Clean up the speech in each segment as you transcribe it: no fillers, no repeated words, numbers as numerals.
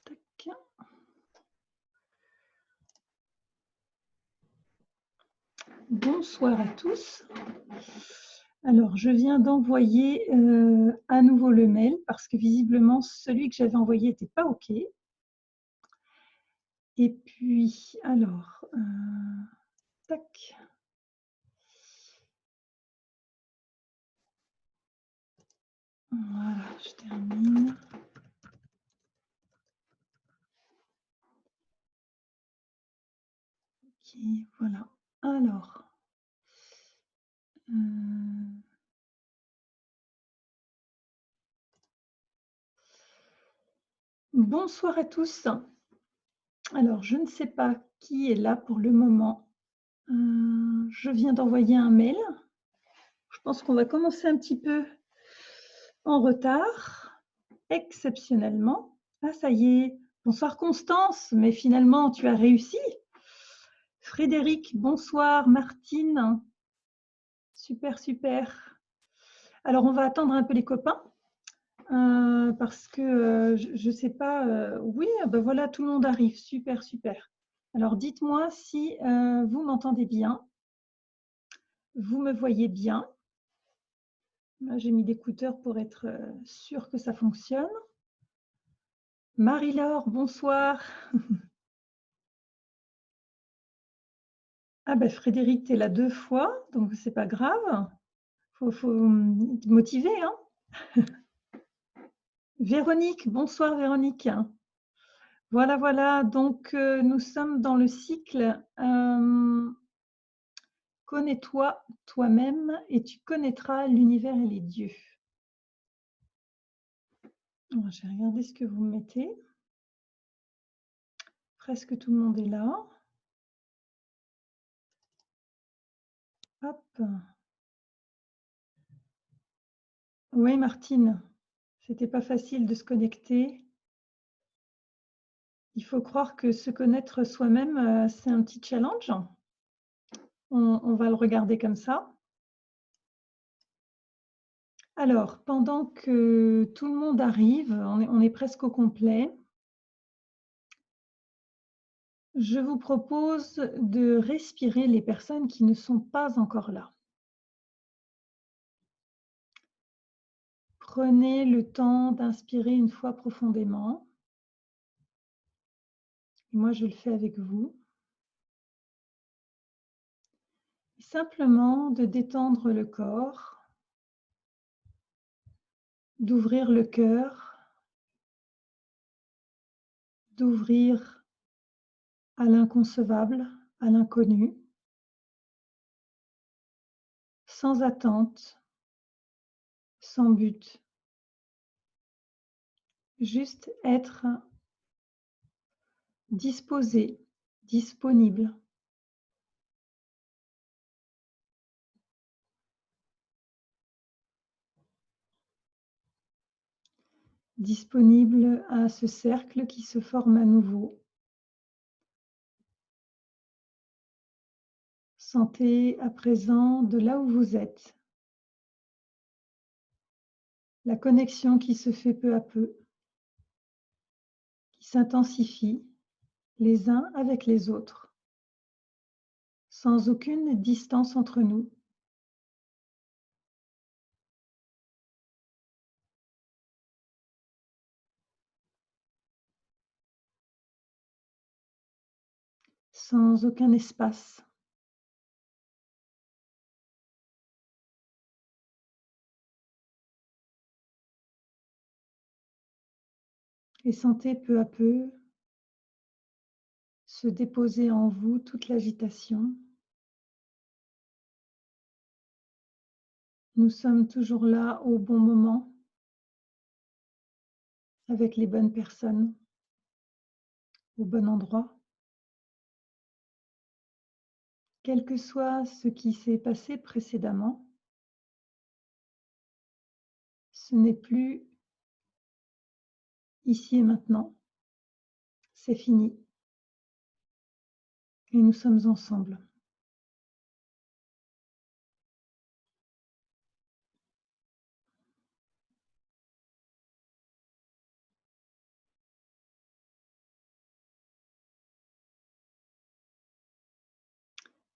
Tac. Bonsoir à tous. Alors, je viens d'envoyer à nouveau le mail parce que visiblement, celui que j'avais envoyé n'était pas OK. Et puis, alors, tac. Voilà, je termine. OK, voilà. Alors, bonsoir à tous. Alors, je ne sais pas qui est là pour le moment. Je viens d'envoyer un mail. Je pense qu'on va commencer un petit peu en retard, exceptionnellement. Ah, ça y est. Bonsoir Constance, mais finalement, tu as réussi. Frédéric, bonsoir. Martine, super, super. Alors, on va attendre un peu les copains. Parce que je ne sais pas. Oui, ben voilà, tout le monde arrive. Super, super. Alors, dites-moi si vous m'entendez bien. Vous me voyez bien. Là, j'ai mis l'écouteur pour être sûre que ça fonctionne. Marie-Laure, bonsoir. Ah ben Frédéric, tu es là 2 fois, donc c'est pas grave. Faut te motiver, hein. Véronique, bonsoir Véronique. Voilà, voilà, donc nous sommes dans le cycle connais-toi toi-même et tu connaîtras l'univers et les dieux. Alors, j'ai regardé ce que vous mettez. Presque tout le monde est là. Hop. Oui, Martine, c'était pas facile de se connecter. Il faut croire que se connaître soi-même, c'est un petit challenge. On va le regarder comme ça. Alors, pendant que tout le monde arrive, on est presque au complet. Je vous propose de respirer les personnes qui ne sont pas encore là. Prenez le temps d'inspirer une fois profondément. Moi, je le fais avec vous. Simplement de détendre le corps, d'ouvrir le cœur, d'ouvrir à l'inconcevable, à l'inconnu, sans attente, sans but. Juste être disposé, disponible. Disponible à ce cercle qui se forme à nouveau. Sentez à présent de là où vous êtes la connexion qui se fait peu à peu, qui s'intensifie les uns avec les autres, sans aucune distance entre nous. Sans aucun espace. Et sentez peu à peu se déposer en vous toute l'agitation. Nous sommes toujours là au bon moment, avec les bonnes personnes, au bon endroit. Quel que soit ce qui s'est passé précédemment, ce n'est plus ici et maintenant, c'est fini et nous sommes ensemble.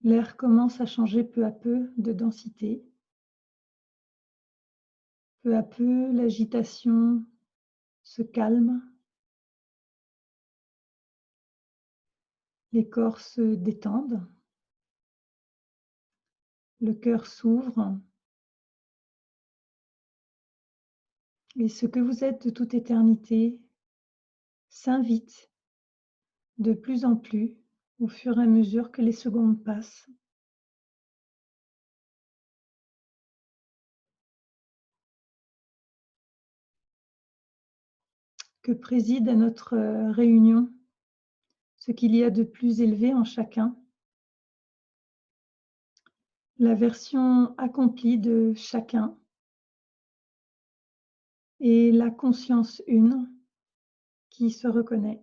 L'air commence à changer peu à peu de densité. Peu à peu, l'agitation se calme. Les corps se détendent. Le cœur s'ouvre. Et ce que vous êtes de toute éternité s'invite de plus en plus au fur et à mesure que les secondes passent. Que préside à notre réunion ce qu'il y a de plus élevé en chacun, la version accomplie de chacun et la conscience une qui se reconnaît.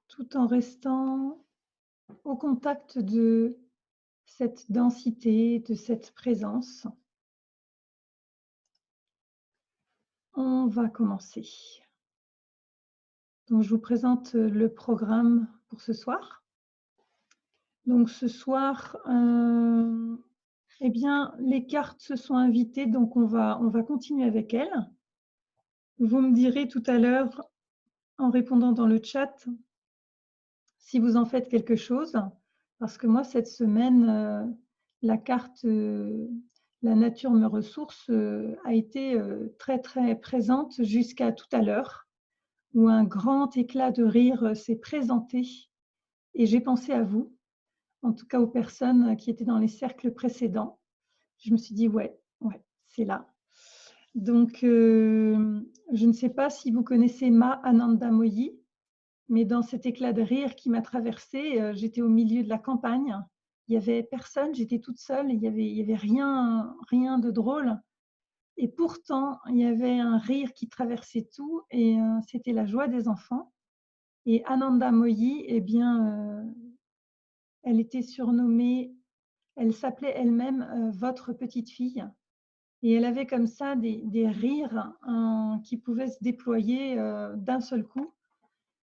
Tout en restant au contact de cette densité, de cette présence. On va commencer. Donc, je vous présente le programme pour ce soir. Donc, ce soir, eh bien, les cartes se sont invitées, donc on va continuer avec elles. Vous me direz tout à l'heure, en répondant dans le chat, si vous en faites quelque chose, parce que moi, cette semaine, la carte La nature me ressource a été très, très présente jusqu'à tout à l'heure, où un grand éclat de rire s'est présenté et j'ai pensé à vous, en tout cas aux personnes qui étaient dans les cercles précédents. Je me suis dit, ouais, c'est là. Donc, je ne sais pas si vous connaissez Ma Ananda Moyi, mais dans cet éclat de rire qui m'a traversée, j'étais au milieu de la campagne. Il n'y avait personne, j'étais toute seule, il y avait rien de drôle. Et pourtant, il y avait un rire qui traversait tout et c'était la joie des enfants. Et Ananda Moyi, eh bien, elle était surnommée, elle s'appelait elle-même votre petite fille. Et elle avait comme ça des rires qui pouvaient se déployer d'un seul coup.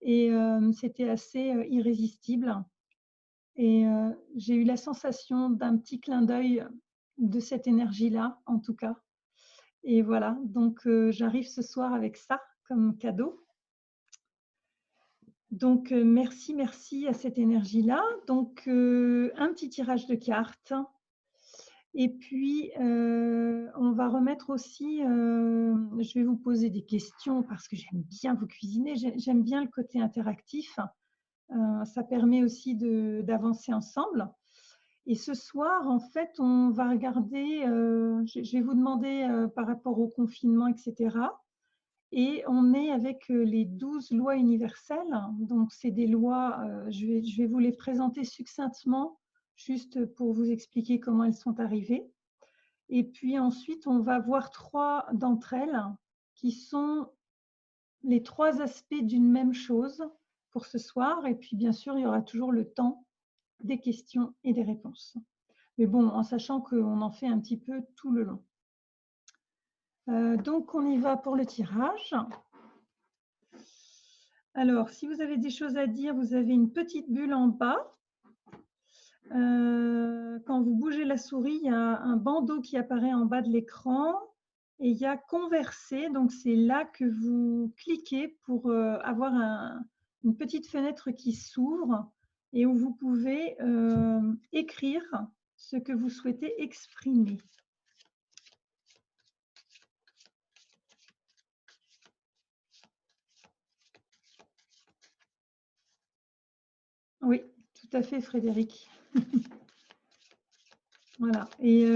Et c'était assez irrésistible. Et j'ai eu la sensation d'un petit clin d'œil de cette énergie-là, en tout cas. Et voilà, donc j'arrive ce soir avec ça comme cadeau. Donc merci à cette énergie-là. Donc un petit tirage de cartes. Et puis on va remettre aussi, je vais vous poser des questions parce que j'aime bien vous cuisiner, j'aime bien le côté interactif. Ça permet aussi d'avancer ensemble. Et ce soir, en fait, on va regarder, je vais vous demander par rapport au confinement, etc. Et on est avec les 12 lois universelles. Donc, c'est des lois, je vais vous les présenter succinctement, juste pour vous expliquer comment elles sont arrivées. Et puis ensuite, on va voir 3 d'entre elles qui sont les 3 aspects d'une même chose pour ce soir. Et puis, bien sûr, il y aura toujours le temps des questions et des réponses. Mais bon, en sachant qu'on en fait un petit peu tout le long. Donc, on y va pour le tirage. Alors, si vous avez des choses à dire, vous avez une petite bulle en bas. Quand vous bougez la souris, il y a un bandeau qui apparaît en bas de l'écran et il y a converser. Donc, c'est là que vous cliquez pour avoir une petite fenêtre qui s'ouvre et où vous pouvez écrire ce que vous souhaitez exprimer. Oui, tout à fait, Frédéric. Voilà. Et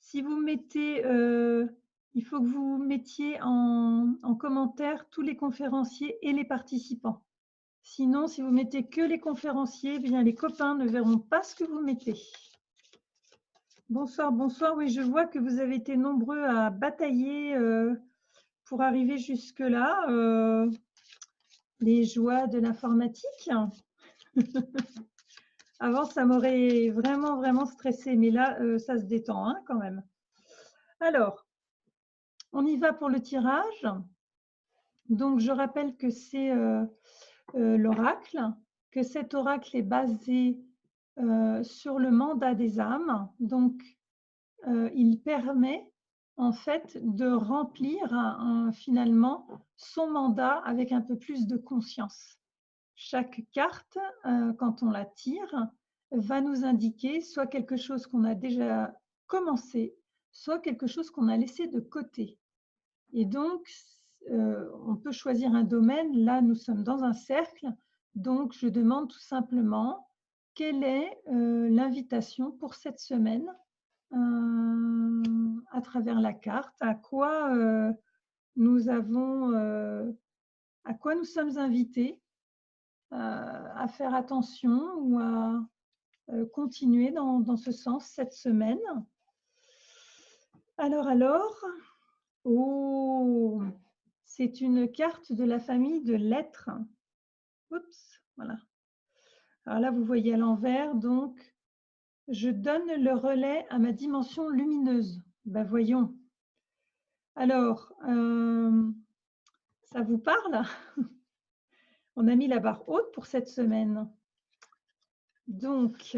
si vous mettez, il faut que vous mettiez en commentaire tous les conférenciers et les participants. Sinon, si vous mettez que les conférenciers, eh bien les copains ne verront pas ce que vous mettez. Bonsoir, bonsoir. Oui, je vois que vous avez été nombreux à batailler pour arriver jusque-là. Les joies de l'informatique. Avant, ça m'aurait vraiment stressé, mais là, ça se détend hein, quand même. Alors, on y va pour le tirage. Donc, je rappelle que c'est l'oracle, que cet oracle est basé sur le mandat des âmes. Donc, il permet en fait de remplir finalement son mandat avec un peu plus de conscience. Chaque carte, quand on la tire, va nous indiquer soit quelque chose qu'on a déjà commencé, soit quelque chose qu'on a laissé de côté. Et donc, on peut choisir un domaine. Là, nous sommes dans un cercle. Donc, je demande tout simplement quelle est l'invitation pour cette semaine à travers la carte, à quoi nous avons, à quoi nous sommes invités à faire attention ou à continuer dans ce sens cette semaine. Alors, oh, c'est une carte de la famille de l'être. Oups, voilà. Alors là, vous voyez à l'envers, donc, je donne le relais à ma dimension lumineuse. Ben voyons. Alors, ça vous parle? On a mis la barre haute pour cette semaine. Donc,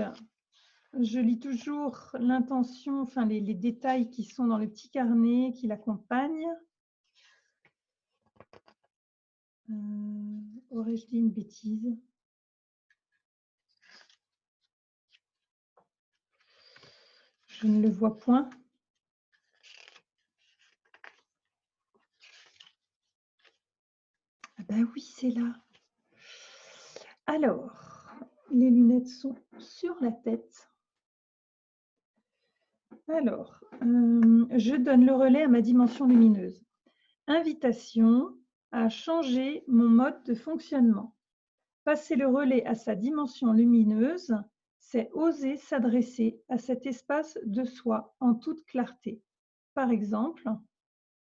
je lis toujours l'intention, enfin les détails qui sont dans le petit carnet qui l'accompagne. Aurais-je dit une bêtise? Je ne le vois point. Ah ben oui, c'est là. Alors, les lunettes sont sur la tête. Alors, je donne le relais à ma dimension lumineuse. Invitation à changer mon mode de fonctionnement. Passer le relais à sa dimension lumineuse, c'est oser s'adresser à cet espace de soi en toute clarté. Par exemple,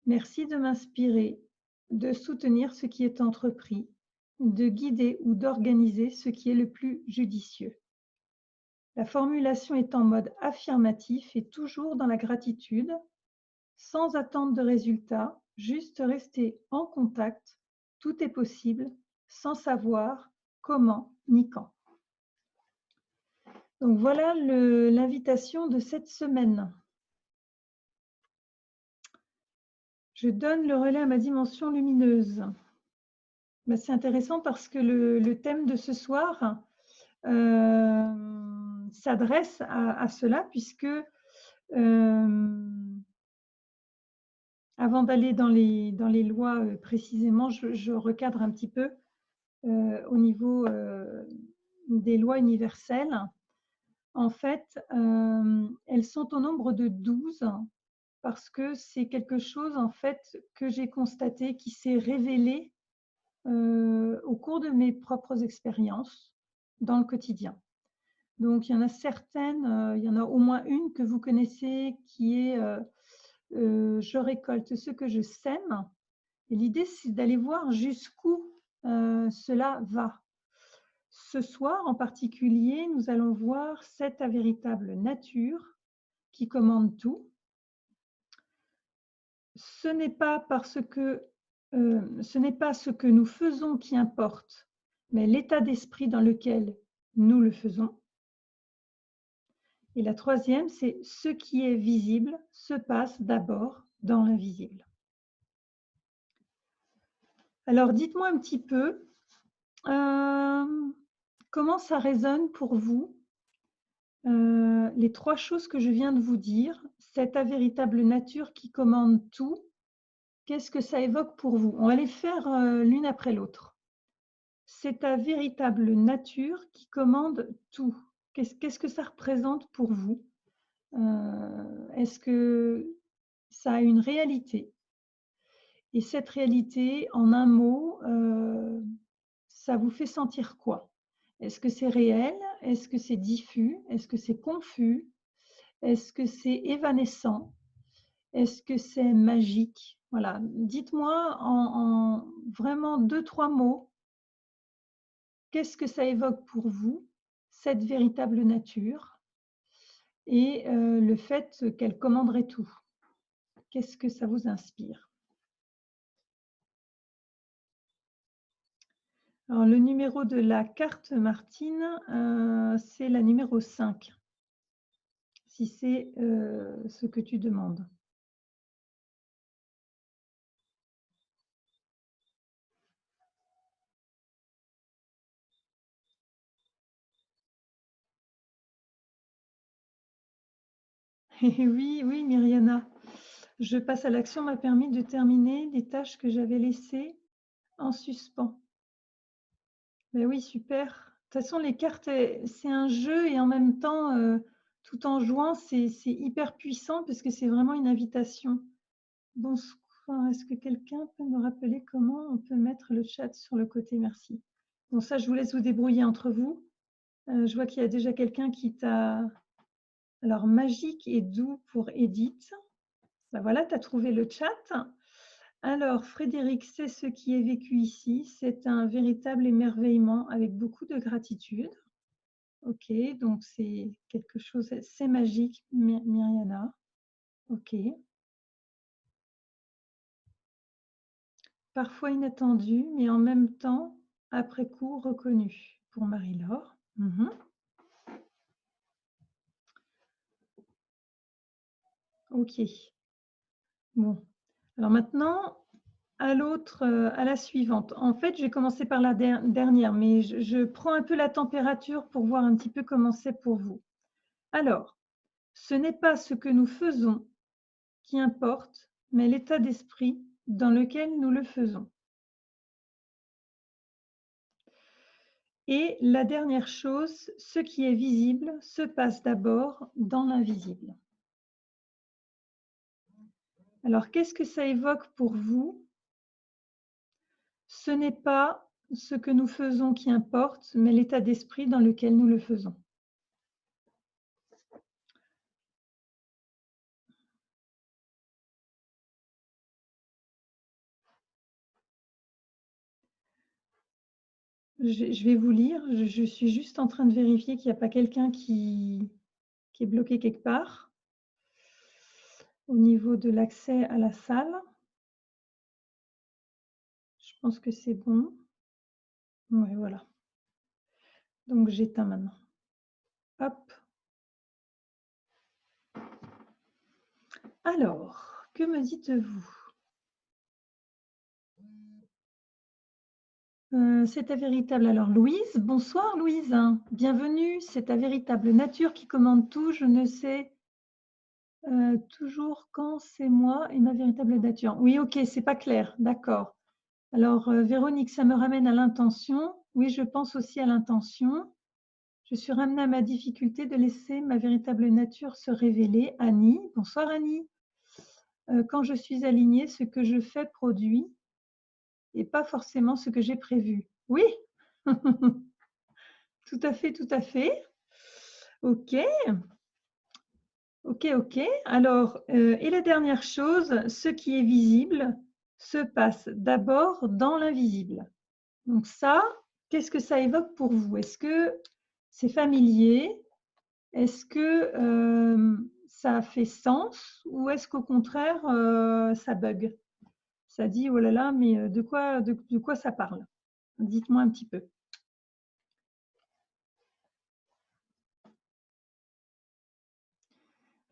merci de m'inspirer, de soutenir ce qui est entrepris, de guider ou d'organiser ce qui est le plus judicieux. La formulation est en mode affirmatif et toujours dans la gratitude, sans attente de résultat, juste rester en contact. Tout est possible, sans savoir comment ni quand. Donc voilà l'invitation de cette semaine. Je donne le relais à ma dimension lumineuse. Ben, c'est intéressant parce que le thème de ce soir s'adresse à cela, puisque avant d'aller dans les lois précisément, je recadre un petit peu au niveau des lois universelles. En fait, elles sont au nombre de 12 parce que c'est quelque chose en fait que j'ai constaté qui s'est révélé au cours de mes propres expériences dans le quotidien. Donc, il y en a certaines, il y en a au moins une que vous connaissez qui est je récolte ce que je sème. Et l'idée, c'est d'aller voir jusqu'où cela va. Ce soir, en particulier, nous allons voir cette véritable nature qui commande tout. Ce n'est pas ce que nous faisons qui importe, mais l'état d'esprit dans lequel nous le faisons. Et la troisième, c'est ce qui est visible se passe d'abord dans l'invisible. Alors, dites-moi un petit peu comment ça résonne pour vous, les trois choses que je viens de vous dire, cette véritable nature qui commande tout. Qu'est-ce que ça évoque pour vous? On va les faire l'une après l'autre. C'est ta véritable nature qui commande tout. Qu'est-ce que ça représente pour vous? Est-ce que ça a une réalité? Et cette réalité, en un mot, ça vous fait sentir quoi? Est-ce que c'est réel? Est-ce que c'est diffus? Est-ce que c'est confus? Est-ce que c'est évanescent? Est-ce que c'est magique? Voilà, dites-moi en vraiment 2-3 mots, qu'est-ce que ça évoque pour vous, cette véritable nature et le fait qu'elle commanderait tout? Qu'est-ce que ça vous inspire? Alors, le numéro de la carte, Martine, c'est la numéro 5, si c'est ce que tu demandes. Oui, oui, Myriana. Je passe à l'action m'a permis de terminer les tâches que j'avais laissées en suspens. Ben oui, super. De toute façon, les cartes, c'est un jeu et en même temps, tout en jouant, c'est hyper puissant parce que c'est vraiment une invitation. Bonsoir, est-ce que quelqu'un peut me rappeler comment on peut mettre le chat sur le côté? Merci. Bon, ça, je vous laisse vous débrouiller entre vous. Je vois qu'il y a déjà quelqu'un qui t'a... Alors, magique et doux pour Edith. Ben voilà, tu as trouvé le chat. Alors, Frédéric, c'est ce qui est vécu ici. C'est un véritable émerveillement avec beaucoup de gratitude. Ok, donc c'est quelque chose, c'est magique, Myriana. Ok. Parfois inattendu, mais en même temps, après coup, reconnu pour Marie-Laure. Ok. Bon. Alors maintenant, à l'autre, à la suivante. En fait, je vais commencer par la dernière, mais je prends un peu la température pour voir un petit peu comment c'est pour vous. Alors, ce n'est pas ce que nous faisons qui importe, mais l'état d'esprit dans lequel nous le faisons. Et la dernière chose, ce qui est visible se passe d'abord dans l'invisible. Alors, qu'est-ce que ça évoque pour vous? Ce n'est pas ce que nous faisons qui importe, mais l'état d'esprit dans lequel nous le faisons. Je vais vous lire, je suis juste en train de vérifier qu'il n'y a pas quelqu'un qui est bloqué quelque part au niveau de l'accès à la salle. Je pense que c'est bon. Ouais, voilà. Donc j'éteins maintenant. Hop. Alors, que me dites-vous? C'est ta véritable. Alors Louise, bonsoir Louise. Bienvenue, c'est ta véritable nature qui commande tout. Je ne sais toujours quand c'est moi et ma véritable nature. Oui, ok, c'est pas clair, d'accord. Alors Véronique, ça me ramène à l'intention. Oui, je pense aussi à l'intention. Je suis ramenée à ma difficulté de laisser ma véritable nature se révéler. Annie, bonsoir Annie. Quand je suis alignée, ce que je fais produit et pas forcément ce que j'ai prévu. Oui, tout à fait, tout à fait. Ok, ok, ok. Alors, et la dernière chose, ce qui est visible se passe d'abord dans l'invisible. Donc ça, qu'est-ce que ça évoque pour vous? Est-ce que c'est familier? Est-ce que ça fait sens? Ou est-ce qu'au contraire, ça bug? Ça dit, oh là là, mais de quoi ça parle? Dites-moi un petit peu.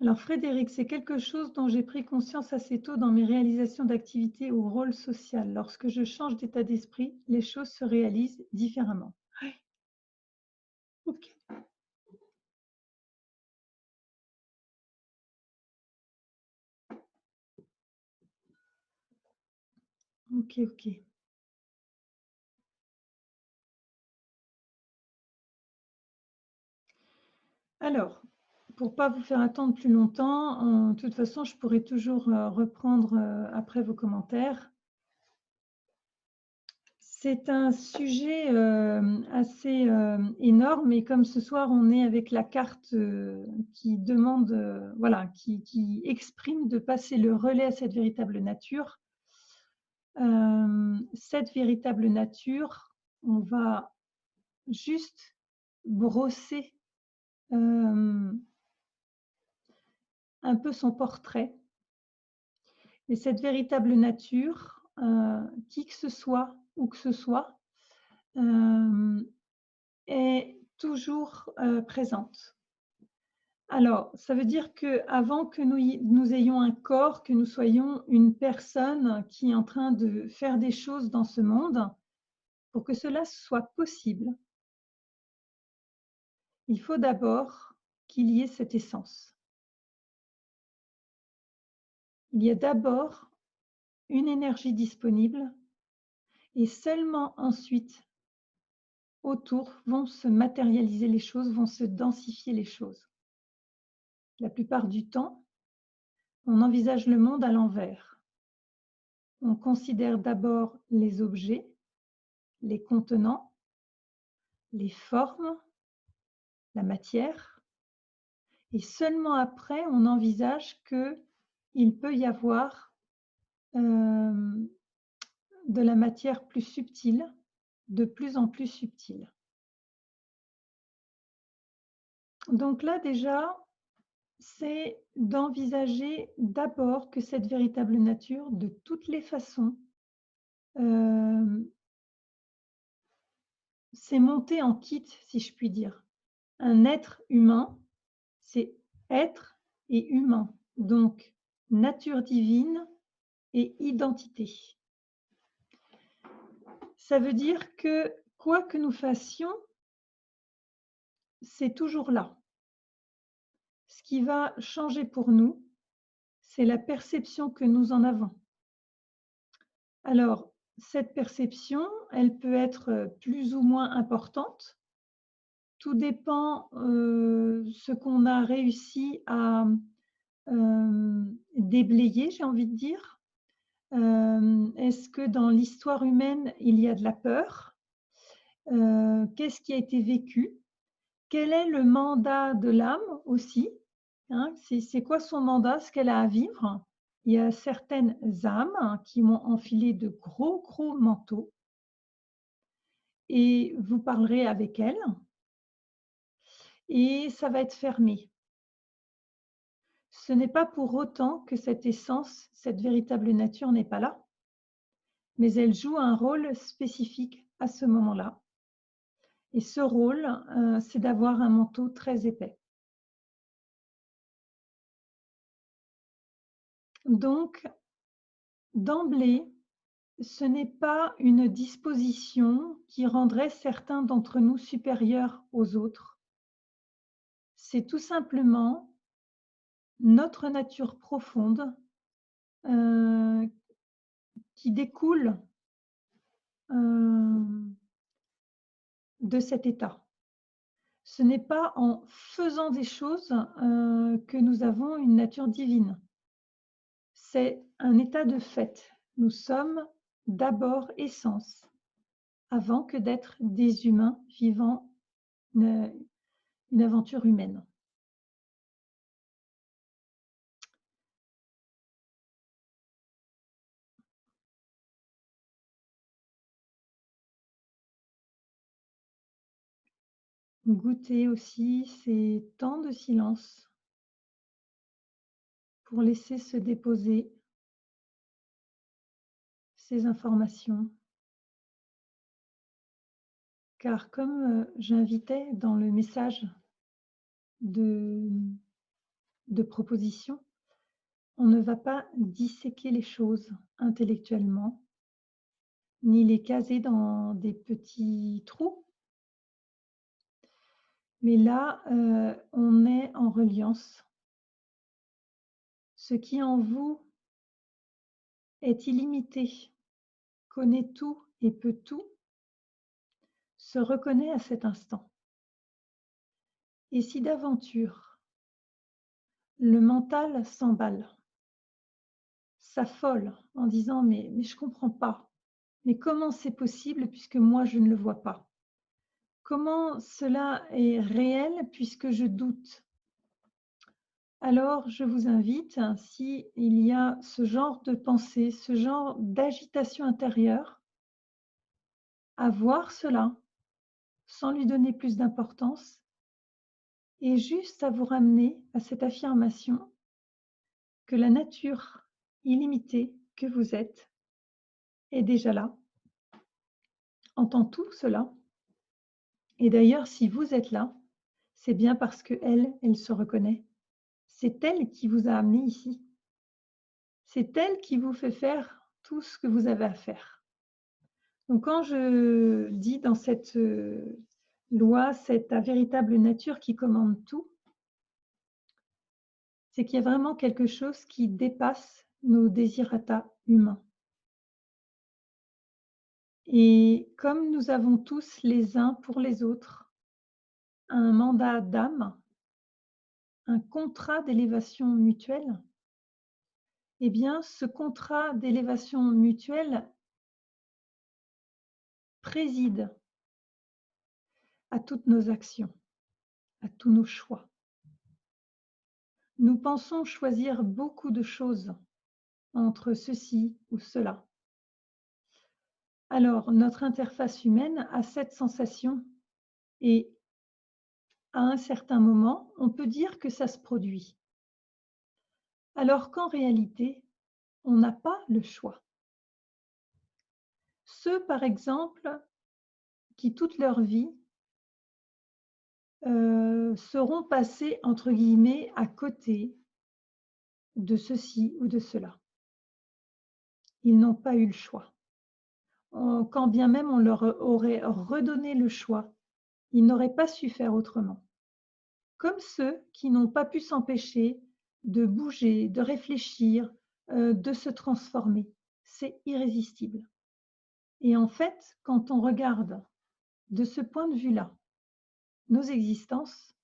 Alors Frédéric, c'est quelque chose dont j'ai pris conscience assez tôt dans mes réalisations d'activités ou rôle social. Lorsque je change d'état d'esprit, les choses se réalisent différemment. Ok. Ok, ok. Alors, pour ne pas vous faire attendre plus longtemps, de toute façon, je pourrais toujours reprendre après vos commentaires. C'est un sujet assez énorme et comme ce soir on est avec la carte qui demande, voilà, qui exprime de passer le relais à cette véritable nature. Cette véritable nature, on va juste brosser un peu son portrait. Et cette véritable nature, qui que ce soit, où que ce soit, est toujours présente. Alors, ça veut dire qu'avant que nous ayons un corps, que nous soyons une personne qui est en train de faire des choses dans ce monde, pour que cela soit possible, il faut d'abord qu'il y ait cette essence. Il y a d'abord une énergie disponible et seulement ensuite, autour, vont se matérialiser les choses, vont se densifier les choses. La plupart du temps, on envisage le monde à l'envers. On considère d'abord les objets, les contenants, les formes, la matière, et seulement après, on envisage qu'il peut y avoir de la matière plus subtile, de plus en plus subtile. Donc là, déjà, c'est d'envisager d'abord que cette véritable nature, de toutes les façons, c'est monter en kit, si je puis dire. Un être humain, c'est être et humain. Donc, nature divine et identité. Ça veut dire que quoi que nous fassions, c'est toujours là. Ce qui va changer pour nous, c'est la perception que nous en avons. Alors, cette perception, elle peut être plus ou moins importante. Tout dépend ce qu'on a réussi à déblayer, j'ai envie de dire. Est-ce que dans l'histoire humaine, il y a de la peur? Qu'est-ce qui a été vécu? Quel est le mandat de l'âme aussi? Hein, c'est quoi son mandat, ce qu'elle a à vivre? Il y a certaines âmes qui vont enfiler de gros, gros manteaux et vous parlerez avec elles et ça va être fermé. Ce n'est pas pour autant que cette essence, cette véritable nature n'est pas là, mais elle joue un rôle spécifique à ce moment-là. Et ce rôle, c'est d'avoir un manteau très épais. Donc, d'emblée, ce n'est pas une disposition qui rendrait certains d'entre nous supérieurs aux autres. C'est tout simplement notre nature profonde qui découle de cet état. Ce n'est pas en faisant des choses que nous avons une nature divine. C'est un état de fait. Nous sommes d'abord essence, avant que d'être des humains vivant une aventure humaine. Goûter aussi ces temps de silence pour laisser se déposer ces informations. Car comme j'invitais dans le message de proposition, on ne va pas disséquer les choses intellectuellement, ni les caser dans des petits trous. Mais là, on est en reliance. Ce qui en vous est illimité, connaît tout et peut tout, se reconnaît à cet instant. Et si d'aventure, le mental s'emballe, s'affole en disant mais je ne comprends pas, mais comment c'est possible puisque moi je ne le vois pas? Comment cela est réel puisque je doute? Alors je vous invite, s'il y a ce genre de pensée, ce genre d'agitation intérieure, à voir cela sans lui donner plus d'importance et juste à vous ramener à cette affirmation que la nature illimitée que vous êtes est déjà là, entend tout cela. Et d'ailleurs, si vous êtes là, c'est bien parce qu'elle, elle se reconnaît. C'est elle qui vous a amené ici. C'est elle qui vous fait faire tout ce que vous avez à faire. Donc quand je dis dans cette loi, cette véritable nature qui commande tout, c'est qu'il y a vraiment quelque chose qui dépasse nos désirata humains. Et comme nous avons tous les uns pour les autres un mandat d'âme, un contrat d'élévation mutuelle, eh bien, ce contrat d'élévation mutuelle préside à toutes nos actions, à tous nos choix. Nous pensons choisir beaucoup de choses entre ceci ou cela. Alors, notre interface humaine a cette sensation et à un certain moment, on peut dire que ça se produit. Alors qu'en réalité, on n'a pas le choix. Ceux, par exemple, qui toute leur vie seront passés, entre guillemets, à côté de ceci ou de cela. Ils n'ont pas eu le choix. Quand bien même on leur aurait redonné le choix, ils n'auraient pas su faire autrement. Comme ceux qui n'ont pas pu s'empêcher de bouger, de réfléchir, de se transformer. C'est irrésistible. Et en fait, quand on regarde de ce point de vue-là nos existences,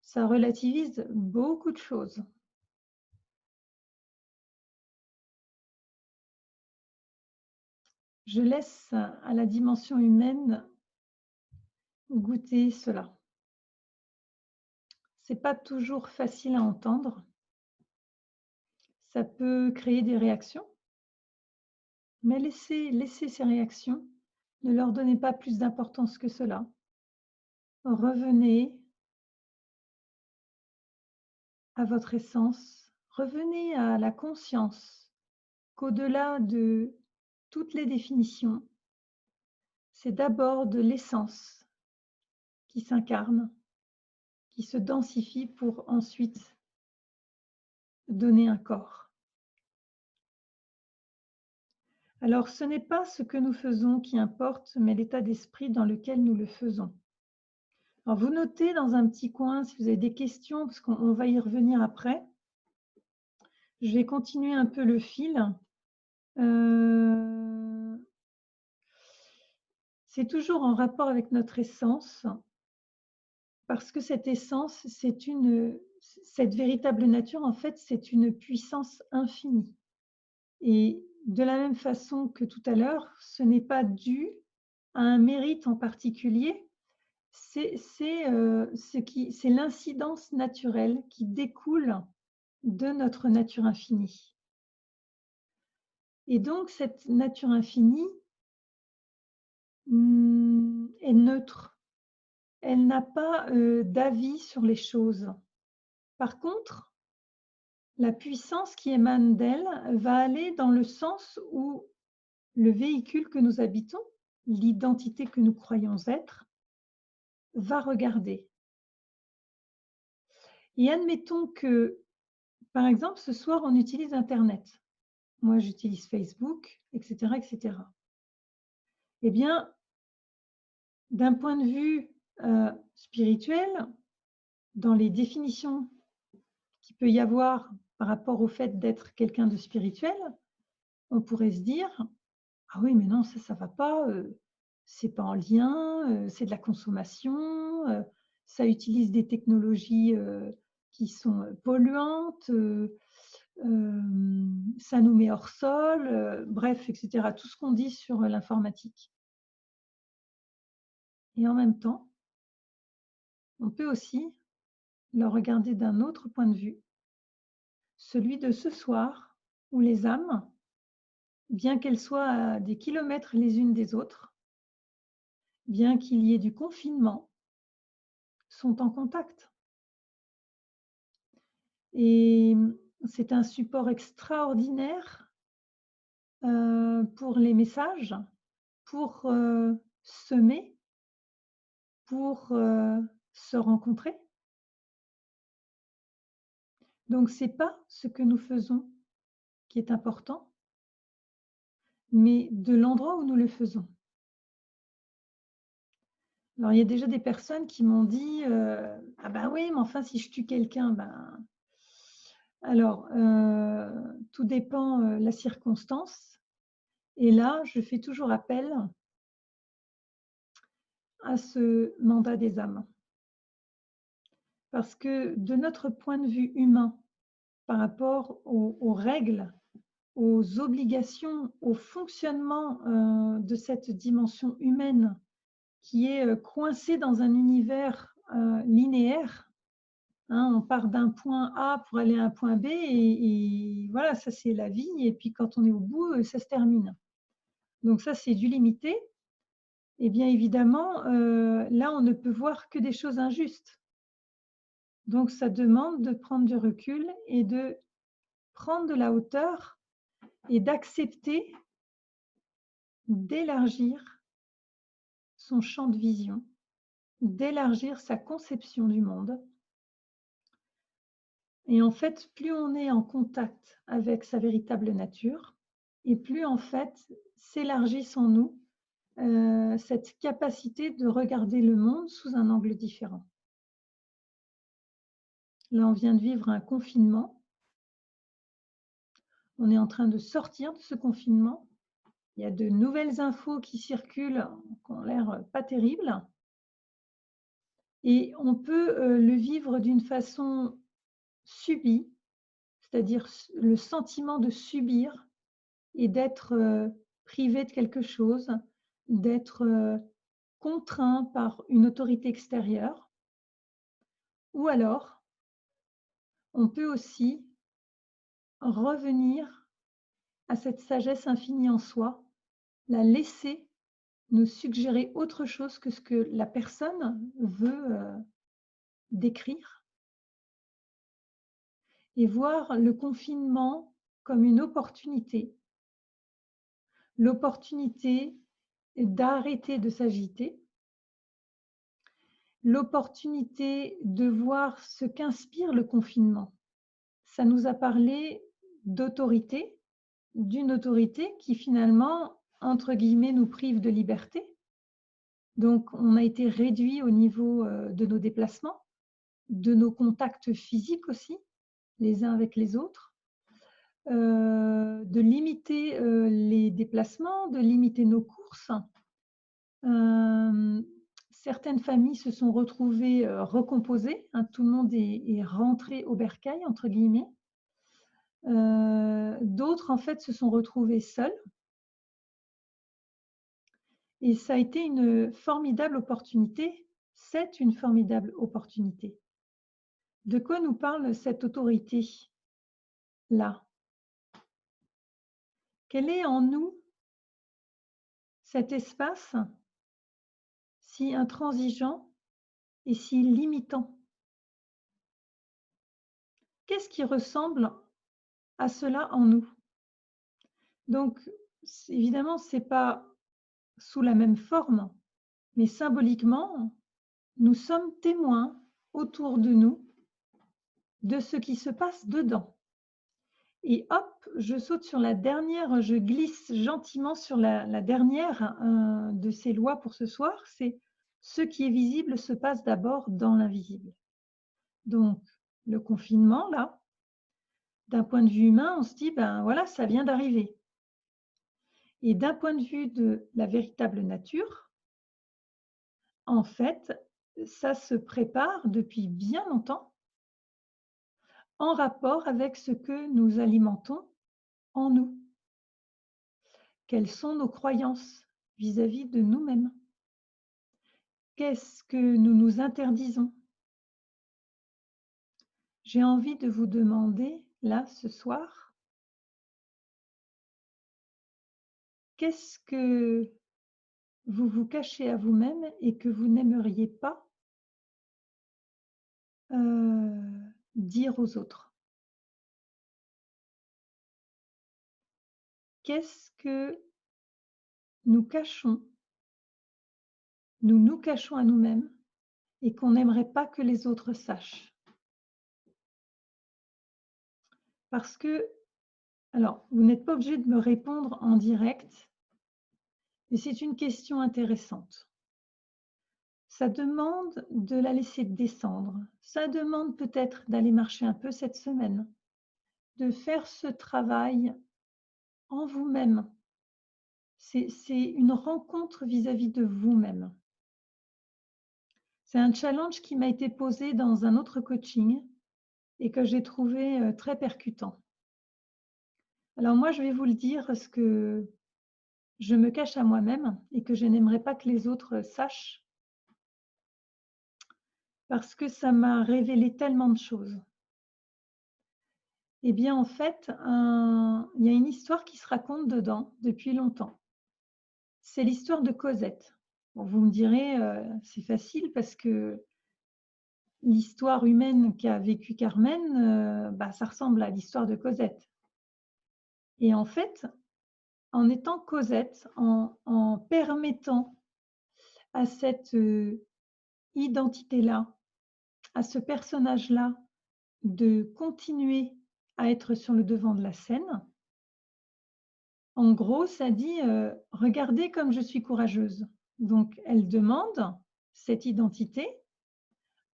ça relativise beaucoup de choses. Je laisse à la dimension humaine goûter cela. C'est pas toujours facile à entendre. Ça peut créer des réactions, mais laissez ces réactions. Ne leur donnez pas plus d'importance que cela. Revenez à votre essence, revenez à la conscience qu'au-delà de toutes les définitions, c'est d'abord de l'essence qui s'incarne, qui se densifie pour ensuite donner un corps. Alors, ce n'est pas ce que nous faisons qui importe, mais l'état d'esprit dans lequel nous le faisons. Alors, vous notez dans un petit coin si vous avez des questions, parce qu'on va y revenir après. Je vais continuer un peu le fil. C'est toujours en rapport avec notre essence, parce que cette essence, cette véritable nature, en fait, c'est une puissance infinie. Et de la même façon que tout à l'heure, ce n'est pas dû à un mérite en particulier, c'est l'incidence naturelle qui découle de notre nature infinie. Et donc, cette nature infinie est neutre. Elle n'a pas d'avis sur les choses. Par contre, la puissance qui émane d'elle va aller dans le sens où le véhicule que nous habitons, l'identité que nous croyons être, va regarder. Et admettons que, par exemple, ce soir, on utilise Internet. Moi, j'utilise Facebook, etc., etc. Eh bien, d'un point de vue spirituel, dans les définitions qu'il peut y avoir par rapport au fait d'être quelqu'un de spirituel, on pourrait se dire: ah oui, mais non, ça va pas, c'est pas en lien, c'est de la consommation, ça utilise des technologies qui sont polluantes, ça nous met hors sol, bref, etc. Tout ce qu'on dit sur l'informatique. Et en même temps, on peut aussi le regarder d'un autre point de vue, celui de ce soir où les âmes, bien qu'elles soient à des kilomètres les unes des autres, bien qu'il y ait du confinement, sont en contact. Et c'est un support extraordinaire pour les messages, pour semer, pour se rencontrer. Donc c'est pas ce que nous faisons qui est important, mais de l'endroit où nous le faisons. Alors il y a déjà des personnes qui m'ont dit, «Ah bah oui, mais enfin si je tue quelqu'un, ben» alors, tout dépend, la circonstance et là, je fais toujours appel à ce mandat des âmes. Parce que de notre point de vue humain, par rapport aux règles, aux obligations, au fonctionnement, de cette dimension humaine qui est, coincée dans un univers, linéaire, hein. On part d'un point A pour aller à un point B et voilà, ça c'est la vie et puis quand on est au bout, ça se termine. Donc ça, c'est du limité et bien évidemment, là, on ne peut voir que des choses injustes. Donc ça demande de prendre du recul et de prendre de la hauteur et d'accepter d'élargir son champ de vision, d'élargir sa conception du monde. Et en fait, plus on est en contact avec sa véritable nature et plus en fait s'élargissent en nous, cette capacité de regarder le monde sous un angle différent. Là, on vient de vivre un confinement. On est en train de sortir de ce confinement. Il y a de nouvelles infos qui circulent, qui ont l'air pas terribles. Et on peut, le vivre d'une façon subie, c'est-à-dire le sentiment de subir et d'être, privé de quelque chose, d'être, contraint par une autorité extérieure. Ou alors, on peut aussi revenir à cette sagesse infinie en soi, la laisser nous suggérer autre chose que ce que la personne veut, décrire et voir le confinement comme une opportunité. L'opportunité d'arrêter de s'agiter, l'opportunité de voir ce qu'inspire le confinement. Ça nous a parlé d'autorité, d'une autorité qui finalement, entre guillemets, «nous prive de liberté». Donc on a été réduit au niveau, de nos déplacements, de nos contacts physiques aussi, les uns avec les autres, de limiter, les déplacements, de limiter nos courses. Hem, Certaines familles se sont retrouvées, recomposées, hein, tout le monde est rentré «au bercail» entre guillemets. D'autres en fait se sont retrouvés seuls et ça a été une formidable opportunité. C'est une formidable opportunité. De quoi nous parle cette autorité-là? Quel est en nous cet espace si intransigeant et si limitant? Qu'est-ce qui ressemble à cela en nous? Donc, évidemment, ce n'est pas sous la même forme, mais symboliquement, nous sommes témoins autour de nous de ce qui se passe dedans. Et hop, je saute sur la dernière, je glisse gentiment sur la dernière de ces lois pour ce soir, c'est ce qui est visible se passe d'abord dans l'invisible. Donc, le confinement, là, d'un point de vue humain, on se dit, ben voilà, ça vient d'arriver. Et d'un point de vue de la véritable nature, en fait, ça se prépare depuis bien longtemps en rapport avec ce que nous alimentons en nous. Quelles sont nos croyances vis-à-vis de nous-mêmes? Qu'est-ce que nous nous interdisons? J'ai envie de vous demander, là, ce soir, qu'est-ce que vous vous cachez à vous-même et que vous n'aimeriez pas dire aux autres? Qu'est-ce que nous cachons, nous nous cachons à nous-mêmes et qu'on n'aimerait pas que les autres sachent. Parce que, alors, vous n'êtes pas obligé de me répondre en direct, mais c'est une question intéressante. Ça demande de la laisser descendre. Ça demande peut-être d'aller marcher un peu cette semaine, de faire ce travail en vous-même. C'est une rencontre vis-à-vis de vous-même. C'est un challenge qui m'a été posé dans un autre coaching et que j'ai trouvé très percutant. Alors moi, je vais vous le dire parce que je me cache à moi-même et que je n'aimerais pas que les autres sachent parce que ça m'a révélé tellement de choses. Eh bien, en fait, il y a une histoire qui se raconte dedans depuis longtemps. C'est l'histoire de Cosette. Bon, vous me direz, c'est facile parce que l'histoire humaine qu'a vécue Carmen, ça ressemble à l'histoire de Cosette. Et en fait, en étant Cosette, en permettant à cette identité-là, à ce personnage-là, de continuer à être sur le devant de la scène, en gros, ça dit regardez comme je suis courageuse. Donc, elle demande cette identité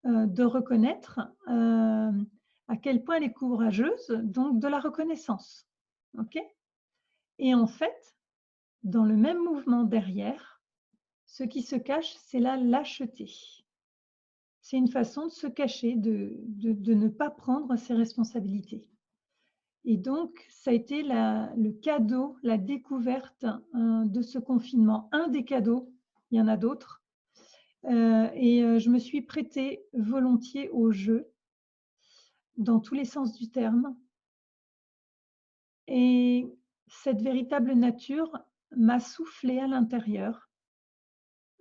de reconnaître à quel point elle est courageuse, donc de la reconnaissance. OK? Et en fait, dans le même mouvement derrière, ce qui se cache, c'est la lâcheté. C'est une façon de se cacher, de ne pas prendre ses responsabilités. Et donc, ça a été le cadeau, la découverte de ce confinement. Un des cadeaux, il y en a d'autres. Je me suis prêtée volontiers au jeu, dans tous les sens du terme. Et cette véritable nature m'a soufflé à l'intérieur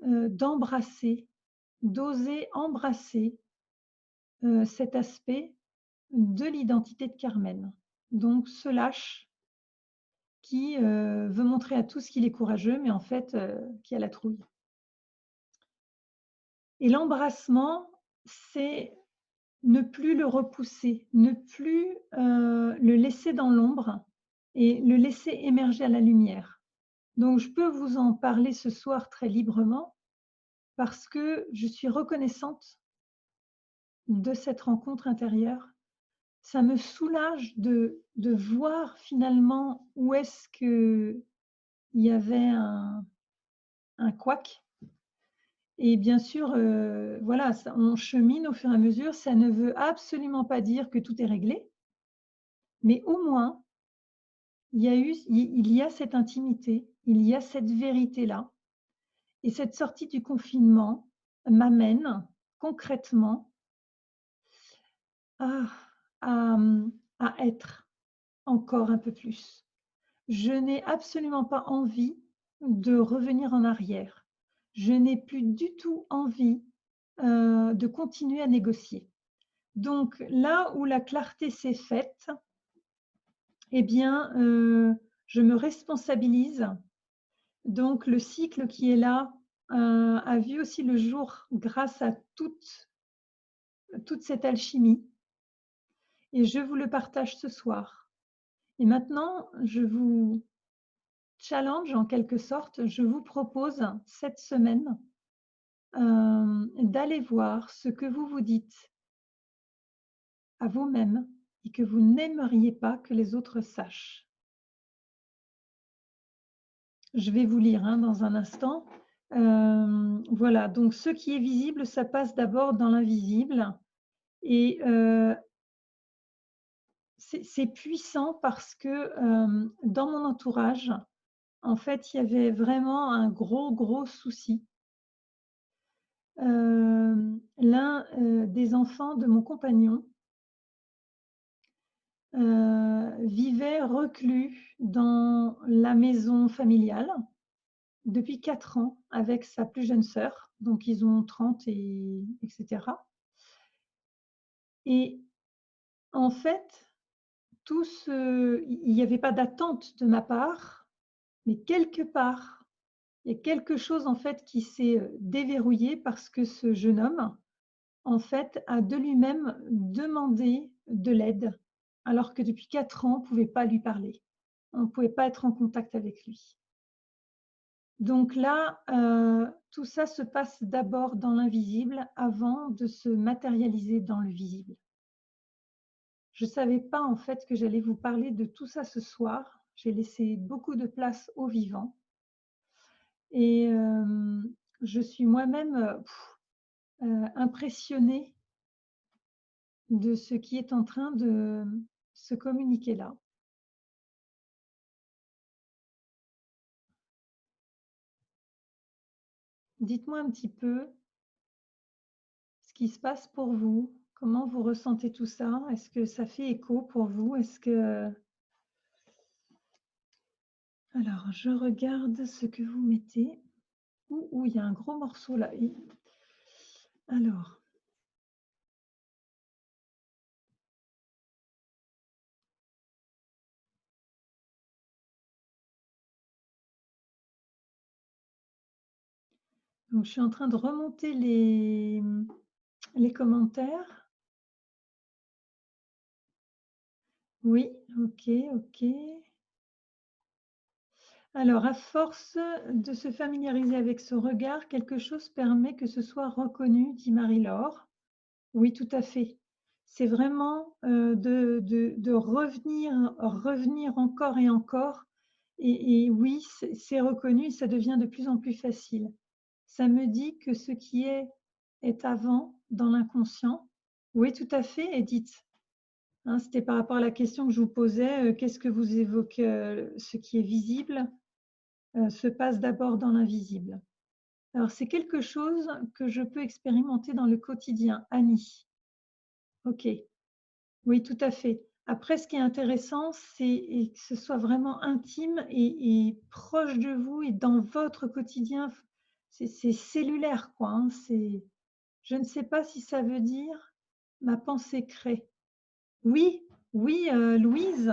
d'embrasser, d'oser embrasser cet aspect de l'identité de Carmen. Donc ce lâche qui veut montrer à tous qu'il est courageux, mais en fait qui a la trouille. Et l'embrassement, c'est ne plus le repousser, ne plus le laisser dans l'ombre et le laisser émerger à la lumière. Donc je peux vous en parler ce soir très librement parce que je suis reconnaissante de cette rencontre intérieure. Ça me soulage de voir finalement où est-ce qu'il y avait un couac. Et bien sûr, voilà, on chemine au fur et à mesure. Ça ne veut absolument pas dire que tout est réglé, mais au moins, il y a cette intimité, il y a cette vérité-là. Et cette sortie du confinement m'amène concrètement à, à être encore un peu plus. Je n'ai absolument pas envie de revenir en arrière. Je n'ai plus du tout envie de continuer à négocier. Donc là où la clarté s'est faite, eh bien, je me responsabilise. Donc le cycle qui est là a vu aussi le jour grâce à toute cette alchimie. Et je vous le partage ce soir. Et maintenant, je vous challenge en quelque sorte, je vous propose cette semaine d'aller voir ce que vous vous dites à vous-même et que vous n'aimeriez pas que les autres sachent. Je vais vous lire dans un instant. Voilà, donc ce qui est visible, ça passe d'abord dans l'invisible. Et c'est puissant parce que dans mon entourage, en fait, il y avait vraiment un gros souci. L'un des enfants de mon compagnon vivait reclus dans la maison familiale depuis 4 ans avec sa plus jeune sœur. Donc, ils ont 30 etc. Et en fait, il n'y avait pas d'attente de ma part, mais quelque part, Il y a quelque chose en fait qui s'est, déverrouillé parce que ce jeune homme, en fait, a de lui-même demandé de l'aide, alors que depuis 4 ans, on ne pouvait pas lui parler. On ne pouvait pas être en contact avec lui. Donc là, tout ça se passe d'abord dans l'invisible avant de se matérialiser dans le visible. Je ne savais pas en fait que j'allais vous parler de tout ça ce soir. J'ai laissé beaucoup de place au vivant et je suis moi-même, impressionnée de ce qui est en train de se communiquer là. Dites-moi un petit peu ce qui se passe pour vous. Comment vous ressentez tout ça? Est-ce que ça fait écho pour vous? Est-ce que... Alors, je regarde ce que vous mettez. Ouh, il y a un gros morceau là. Alors, donc je suis en train de remonter les commentaires. Oui, ok, ok. Alors, à force de se familiariser avec ce regard, quelque chose permet que ce soit reconnu, dit Marie-Laure. Oui, tout à fait. C'est vraiment de revenir encore et encore. Et oui, c'est reconnu et ça devient de plus en plus facile. Ça me dit que ce qui est avant dans l'inconscient. Oui, tout à fait, Edith. Hein, c'était par rapport à la question que je vous posais. Qu'est-ce que vous évoquez? Ce qui est visible se passe d'abord dans l'invisible. Alors, c'est quelque chose que je peux expérimenter dans le quotidien. Annie. OK. Oui, tout à fait. Après, ce qui est intéressant, c'est que ce soit vraiment intime et proche de vous et dans votre quotidien. C'est cellulaire, quoi, hein. Je ne sais pas si ça veut dire ma pensée crée. Oui, oui, Louise,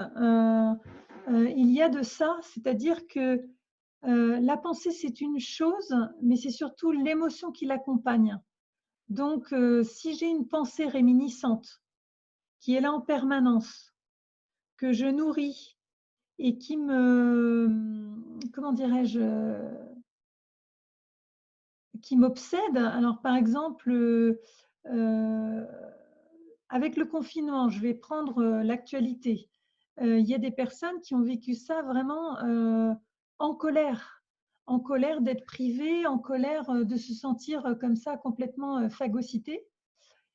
il y a de ça, c'est-à-dire que la pensée, c'est une chose, mais c'est surtout l'émotion qui l'accompagne. Donc, si j'ai une pensée réminiscente qui est là en permanence, que je nourris et qui me, comment dirais-je, qui m'obsède. Alors, par exemple, avec le confinement, je vais prendre l'actualité. Il y a des personnes qui ont vécu ça vraiment en colère d'être privées, en colère de se sentir comme ça complètement phagocytées.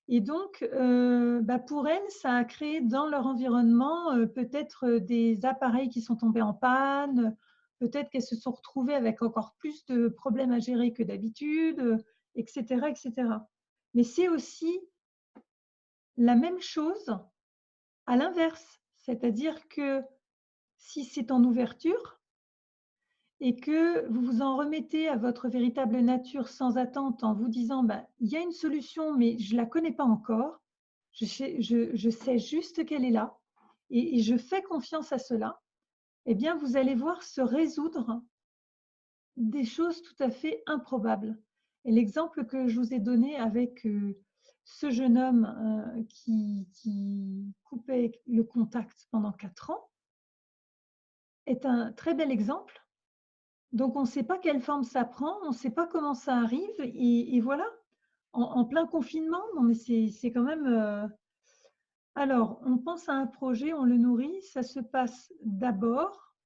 Et donc, bah, pour elles, ça a créé dans leur environnement peut-être des appareils qui sont tombés en panne, peut-être qu'elles se sont retrouvées avec encore plus de problèmes à gérer que d'habitude, etc., etc. Mais c'est aussi la même chose à l'inverse, c'est-à-dire que si c'est en ouverture et que vous vous en remettez à votre véritable nature sans attente en vous disant bah, il y a une solution mais je ne la connais pas encore, je sais juste qu'elle est là et je fais confiance à cela, eh bien vous allez voir se résoudre des choses tout à fait improbables. Et l'exemple que je vous ai donné avec ce jeune homme qui coupait le contact pendant 4 ans est un très bel exemple. Donc, on ne sait pas quelle forme ça prend, on ne sait pas comment ça arrive, et voilà, en plein confinement, non mais c'est quand même... Alors, on pense à un projet, on le nourrit, ça se passe d'abord...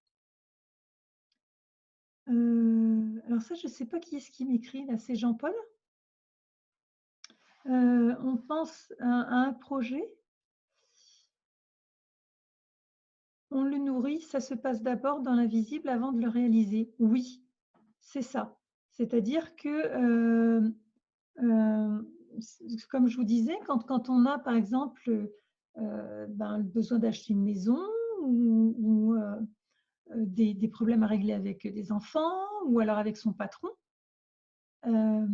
alors ça, je ne sais pas qui est-ce qui m'écrit, là, c'est Jean-Paul. On pense à un projet, on le nourrit, ça se passe d'abord dans l'invisible avant de le réaliser. Oui, c'est ça. C'est-à-dire que, comme je vous disais, quand on a par exemple ben, le besoin d'acheter une maison ou des problèmes à régler avec des enfants ou alors avec son patron, euh,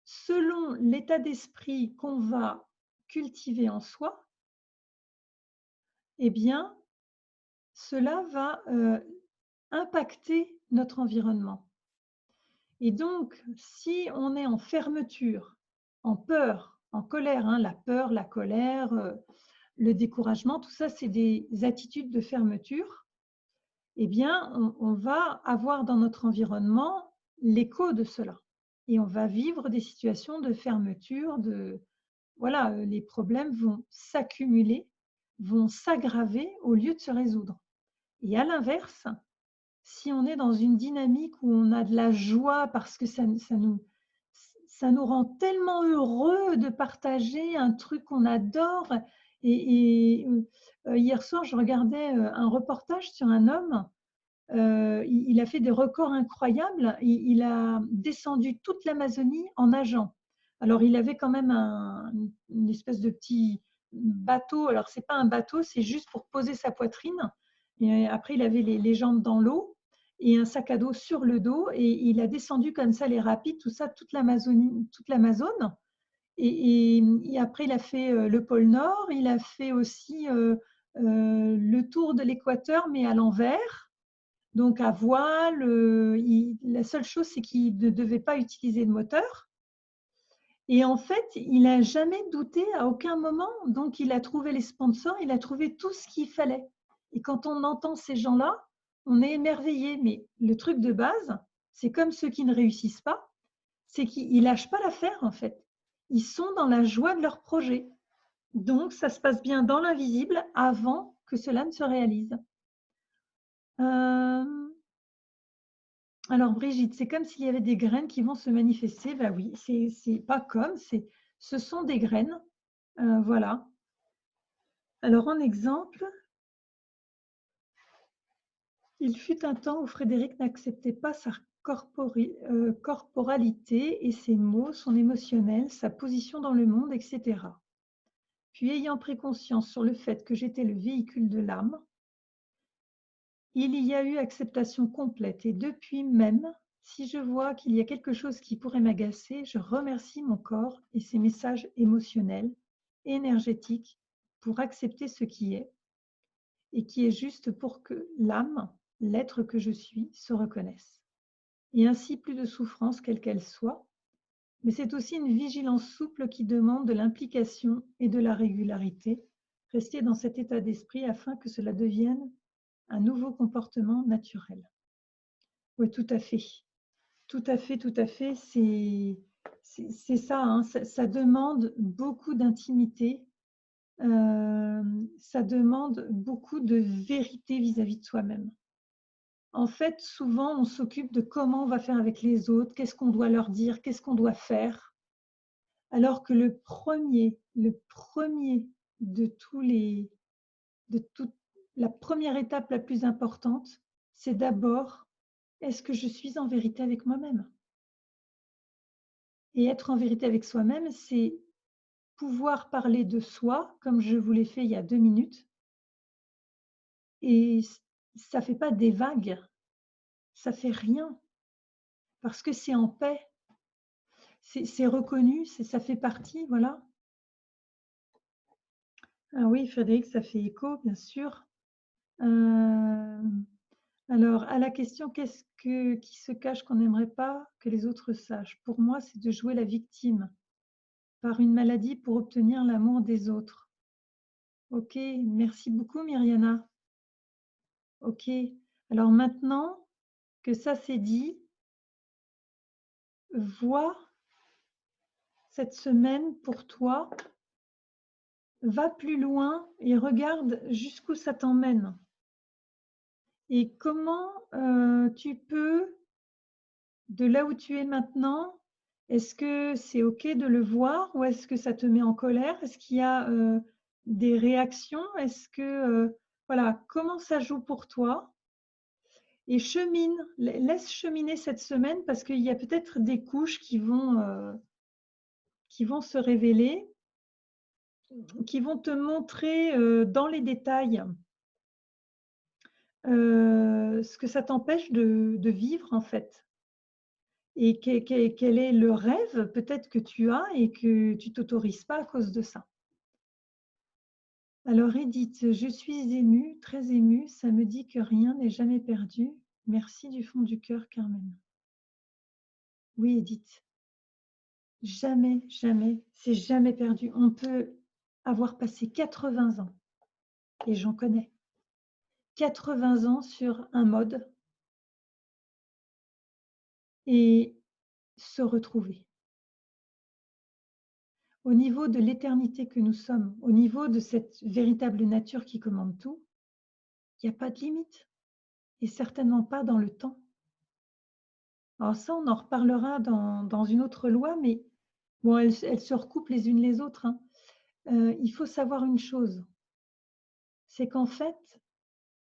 selon l'état d'esprit qu'on va cultiver en soi, eh bien, cela va impacter notre environnement. Et donc, si on est en fermeture, en peur, en colère, hein, la peur, la colère, le découragement, tout ça, c'est des attitudes de fermeture. Eh bien, on va avoir dans notre environnement l'écho de cela. Et on va vivre des situations de fermeture, voilà, les problèmes vont s'accumuler, vont s'aggraver au lieu de se résoudre. Et à l'inverse, si on est dans une dynamique où on a de la joie parce que ça nous rend tellement heureux de partager un truc qu'on adore. Hier soir, je regardais un reportage sur un homme. Il a fait des records incroyables. Il a descendu toute l'Amazonie en nageant. Alors, il avait quand même une espèce de petit bateau. Alors, ce n'est pas un bateau, c'est juste pour poser sa poitrine. Et après, il avait les jambes dans l'eau et un sac à dos sur le dos. Et il a descendu comme ça les rapides, tout ça, toute l'Amazonie, toute l'Amazone. Et après, il a fait le pôle Nord. Il a fait aussi le tour de l'équateur, mais à l'envers. Donc à voile, la seule chose, c'est qu'il ne devait pas utiliser de moteur. Et en fait, il n'a jamais douté à aucun moment. Donc il a trouvé les sponsors, il a trouvé tout ce qu'il fallait. Et quand on entend ces gens-là, on est émerveillé. Mais le truc de base, c'est comme ceux qui ne réussissent pas, c'est qu'ils ne lâchent pas l'affaire en fait. Ils sont dans la joie de leur projet. Donc ça se passe bien dans l'invisible avant que cela ne se réalise. Alors Brigitte, c'est comme s'il y avait des graines qui vont se manifester. Ben oui, c'est pas comme, ce sont des graines. Voilà. Alors en exemple, il fut un temps où Frédéric n'acceptait pas sa corporalité et ses mots, son émotionnel, sa position dans le monde, etc. Puis ayant pris conscience sur le fait que j'étais le véhicule de l'âme, il y a eu acceptation complète et depuis même, si je vois qu'il y a quelque chose qui pourrait m'agacer, je remercie mon corps et ses messages émotionnels, énergétiques, pour accepter ce qui est et qui est juste pour que l'âme, l'être que je suis, se reconnaisse. Et ainsi plus de souffrance quelle qu'elle soit, mais c'est aussi une vigilance souple qui demande de l'implication et de la régularité, rester dans cet état d'esprit afin que cela devienne un nouveau comportement naturel. Oui, tout à fait. Tout à fait, tout à fait. C'est ça, hein. Ça demande beaucoup d'intimité. Ça demande beaucoup de vérité vis-à-vis de soi-même. En fait, souvent, on s'occupe de comment on va faire avec les autres, qu'est-ce qu'on doit leur dire, qu'est-ce qu'on doit faire. Alors que le premier de tous les, de toute la première étape la plus importante, c'est d'abord, est-ce que je suis en vérité avec moi-même? Et être en vérité avec soi-même, c'est pouvoir parler de soi, comme je vous l'ai fait il y a 2 minutes. Et ça fait pas des vagues, ça fait rien, parce que c'est en paix, c'est reconnu, ça fait partie, voilà. Ah oui, Frédéric, ça fait écho, bien sûr. Alors, à la question qui se cache qu'on n'aimerait pas que les autres sachent? Pour moi, c'est de jouer la victime par une maladie pour obtenir l'amour des autres. Ok, merci beaucoup Myriana. Ok, alors maintenant que ça c'est dit, vois cette semaine pour toi, va plus loin et regarde jusqu'où ça t'emmène. Et comment tu peux, de là où tu es maintenant, est-ce que c'est ok de le voir ou est-ce que ça te met en colère? Est-ce qu'il y a des réactions? Est-ce que, voilà, comment ça joue pour toi? Et chemine, laisse cheminer cette semaine parce qu'il y a peut-être des couches qui vont se révéler, qui vont te montrer dans les détails ce que ça t'empêche de vivre en fait. Et quel est le rêve peut-être que tu as et que tu t'autorises pas à cause de ça. Alors Edith, je suis émue, très émue, ça me dit que rien n'est jamais perdu. Merci du fond du cœur, Carmen. Oui, Edith, jamais, jamais, c'est jamais perdu. On peut avoir passé 80 ans, et j'en connais, 80 ans sur un mode et se retrouver. Au niveau de l'éternité que nous sommes, au niveau de cette véritable nature qui commande tout, il n'y a pas de limite et certainement pas dans le temps. Alors ça, on en reparlera dans une autre loi, mais bon, elles se recoupent les unes les autres, hein. Il faut savoir une chose, c'est qu'en fait,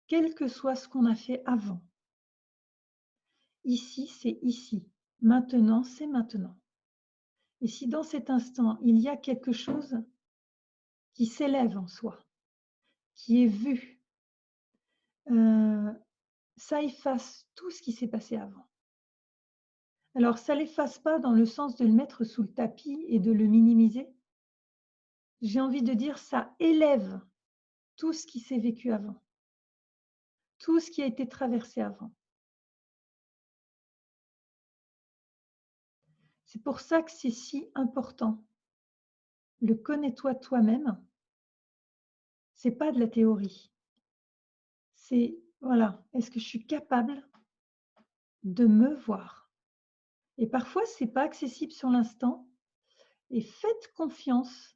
quel que soit ce qu'on a fait avant, ici, c'est ici. Maintenant, c'est maintenant. Et si dans cet instant, il y a quelque chose qui s'élève en soi, qui est vu, ça efface tout ce qui s'est passé avant. Alors, ça ne l'efface pas dans le sens de le mettre sous le tapis et de le minimiser. J'ai envie de dire, ça élève tout ce qui s'est vécu avant, tout ce qui a été traversé avant. C'est pour ça que c'est si important. Le connais-toi toi-même, c'est pas de la théorie. C'est, voilà, est-ce que je suis capable de me voir? Et parfois, c'est pas accessible sur l'instant. Et faites confiance.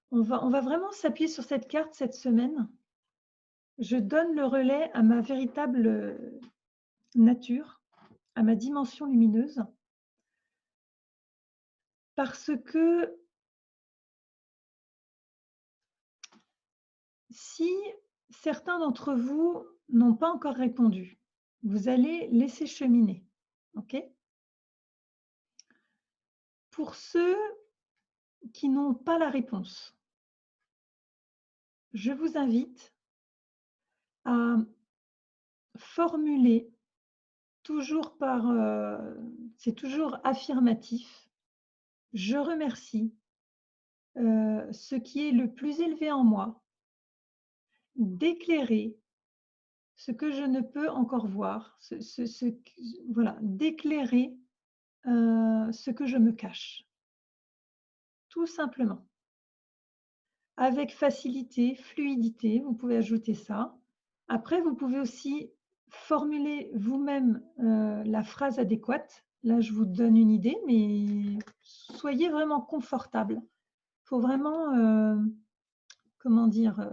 On va vraiment s'appuyer sur cette carte cette semaine. Je donne le relais à ma véritable nature, à ma dimension lumineuse, parce que si certains d'entre vous n'ont pas encore répondu, vous allez laisser cheminer. OK? Pour ceux qui n'ont pas la réponse, je vous invite à formuler toujours par, c'est toujours affirmatif, je remercie ce qui est le plus élevé en moi, d'éclairer ce que je ne peux encore voir, voilà, d'éclairer ce que je me cache, tout simplement. Avec facilité, fluidité, vous pouvez ajouter ça. Après, vous pouvez aussi formuler vous-même la phrase adéquate. Là, je vous donne une idée, mais soyez vraiment confortable. Il faut vraiment, comment dire,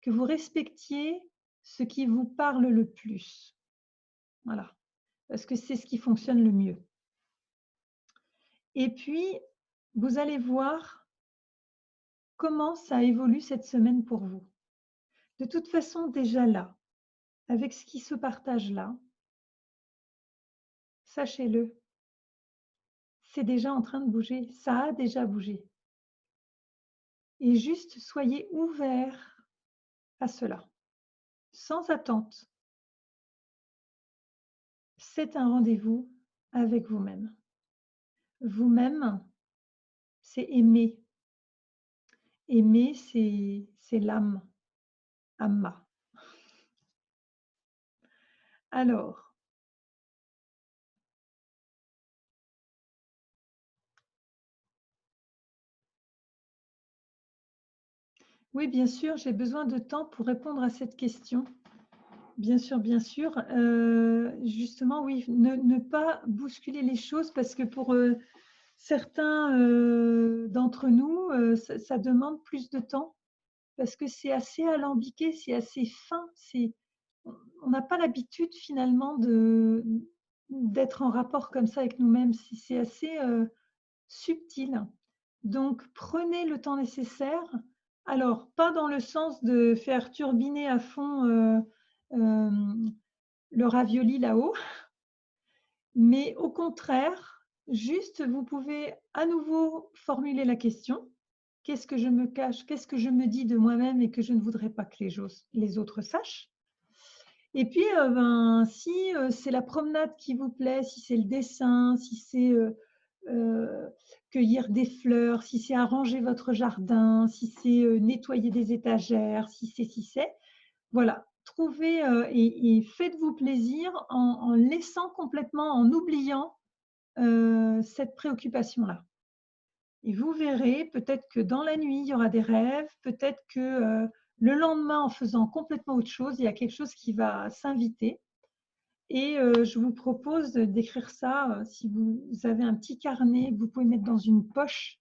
que vous respectiez ce qui vous parle le plus. Voilà, parce que c'est ce qui fonctionne le mieux. Et puis, vous allez voir comment ça évolue cette semaine pour vous. De toute façon, déjà là, avec ce qui se partage là, sachez-le, c'est déjà en train de bouger, ça a déjà bougé. Et juste soyez ouverts à cela, sans attente. C'est un rendez-vous avec vous-même. Vous-même, c'est aimer. Aimer, c'est l'âme, Amma. Alors, oui, bien sûr, j'ai besoin de temps pour répondre à cette question. Bien sûr, bien sûr. Justement, oui, ne pas bousculer les choses parce que pour certains d'entre nous, ça demande plus de temps parce que c'est assez alambiqué, c'est assez fin. On n'a pas l'habitude finalement d'être en rapport comme ça avec nous-mêmes. C'est assez subtil. Donc, prenez le temps nécessaire. Alors, pas dans le sens de faire turbiner à fond le ravioli là-haut, mais au contraire, juste vous pouvez à nouveau formuler la question. Qu'est-ce que je me cache? Qu'est-ce que je me dis de moi-même et que je ne voudrais pas que les autres sachent? Et puis, si c'est la promenade qui vous plaît, si c'est le dessin, si c'est cueillir des fleurs, si c'est arranger votre jardin, si c'est nettoyer des étagères, si c'est, voilà, trouvez et faites-vous plaisir en laissant complètement, en oubliant cette préoccupation-là. Et vous verrez, peut-être que dans la nuit, il y aura des rêves, peut-être que, le lendemain, en faisant complètement autre chose, il y a quelque chose qui va s'inviter. Et je vous propose d'écrire ça, si vous avez un petit carnet que vous pouvez mettre dans une poche,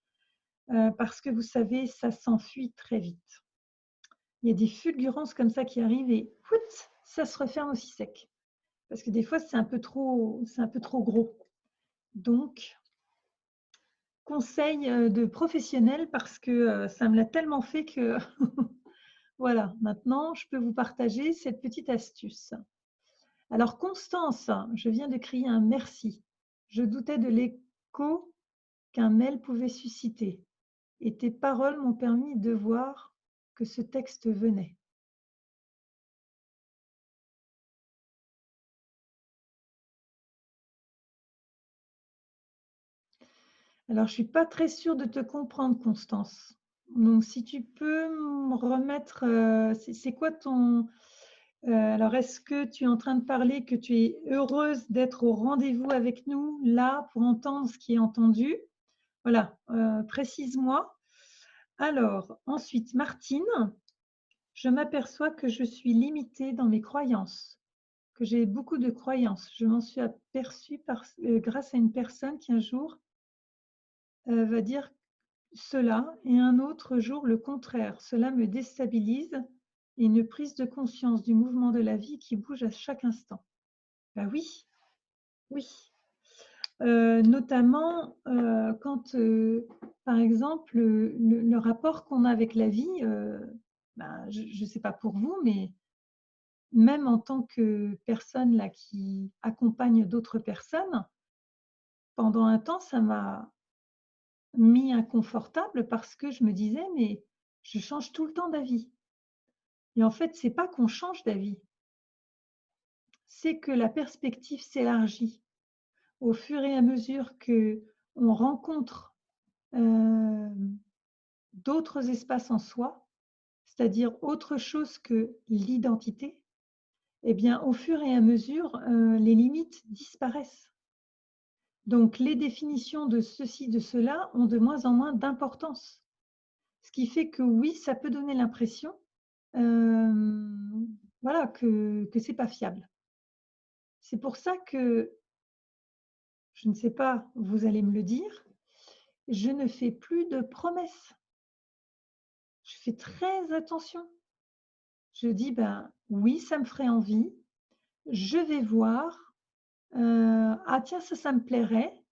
parce que vous savez, ça s'enfuit très vite. Il y a des fulgurances comme ça qui arrivent et pouit, ça se referme aussi sec. Parce que des fois, c'est un peu trop gros. Donc, conseil de professionnel parce que ça me l'a tellement fait que voilà, maintenant, je peux vous partager cette petite astuce. Alors, Constance, je viens de crier un merci. Je doutais de l'écho qu'un mail pouvait susciter. Et tes paroles m'ont permis de voir que ce texte venait. Alors, je ne suis pas très sûre de te comprendre, Constance. Donc, si tu peux me remettre, c'est quoi ton... alors, est-ce que tu es en train de parler que tu es heureuse d'être au rendez-vous avec nous, là, pour entendre ce qui est entendu? Voilà, précise-moi. Alors, ensuite, Martine, je m'aperçois que je suis limitée dans mes croyances, que j'ai beaucoup de croyances. Je m'en suis aperçue grâce à une personne qui un jour va dire cela et un autre jour le contraire. Cela me déstabilise et une prise de conscience du mouvement de la vie qui bouge à chaque instant. Ben oui, oui. Notamment quand, par exemple, le rapport qu'on a avec la vie, ben, je ne sais pas pour vous, mais même en tant que personne là, qui accompagne d'autres personnes, pendant un temps, ça m'a mis inconfortable parce que je me disais, mais je change tout le temps d'avis. Et en fait, c'est pas qu'on change d'avis, c'est que la perspective s'élargit au fur et à mesure que on rencontre d'autres espaces en soi, c'est-à-dire autre chose que l'identité. Eh bien, au fur et à mesure, les limites disparaissent. Donc, les définitions de ceci, de cela ont de moins en moins d'importance. Ce qui fait que oui, ça peut donner l'impression voilà, que ce n'est pas fiable. C'est pour ça que, je ne sais pas, vous allez me le dire, je ne fais plus de promesses. Je fais très attention. Je dis, ben oui, ça me ferait envie, je vais voir, ah tiens, ça me plairait,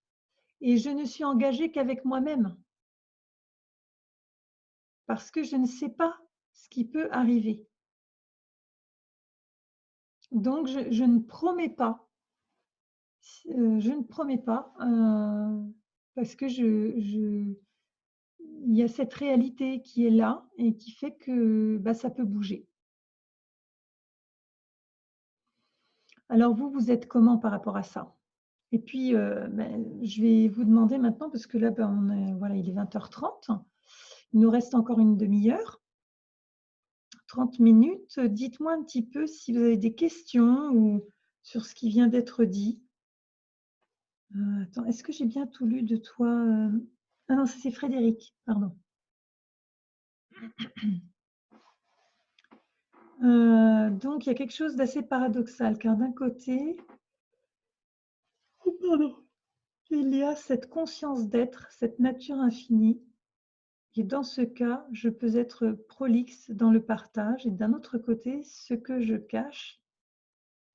et je ne suis engagée qu'avec moi-même, parce que je ne sais pas ce qui peut arriver. Donc je ne promets pas, je ne promets pas, parce que il y a cette réalité qui est là et qui fait que, bah, ça peut bouger. Alors vous, vous êtes comment par rapport à ça? Et puis, je vais vous demander maintenant, parce que là, on est, voilà, il est 20h30. Il nous reste encore une demi-heure, 30 minutes. Dites-moi un petit peu si vous avez des questions ou sur ce qui vient d'être dit. Attends, est-ce que j'ai bien tout lu de toi? Ah non, c'est Frédéric, pardon. Donc, il y a quelque chose d'assez paradoxal, car d'un côté, oh, pardon, il y a cette conscience d'être, cette nature infinie. Et dans ce cas, je peux être prolixe dans le partage. Et d'un autre côté, ce que je cache,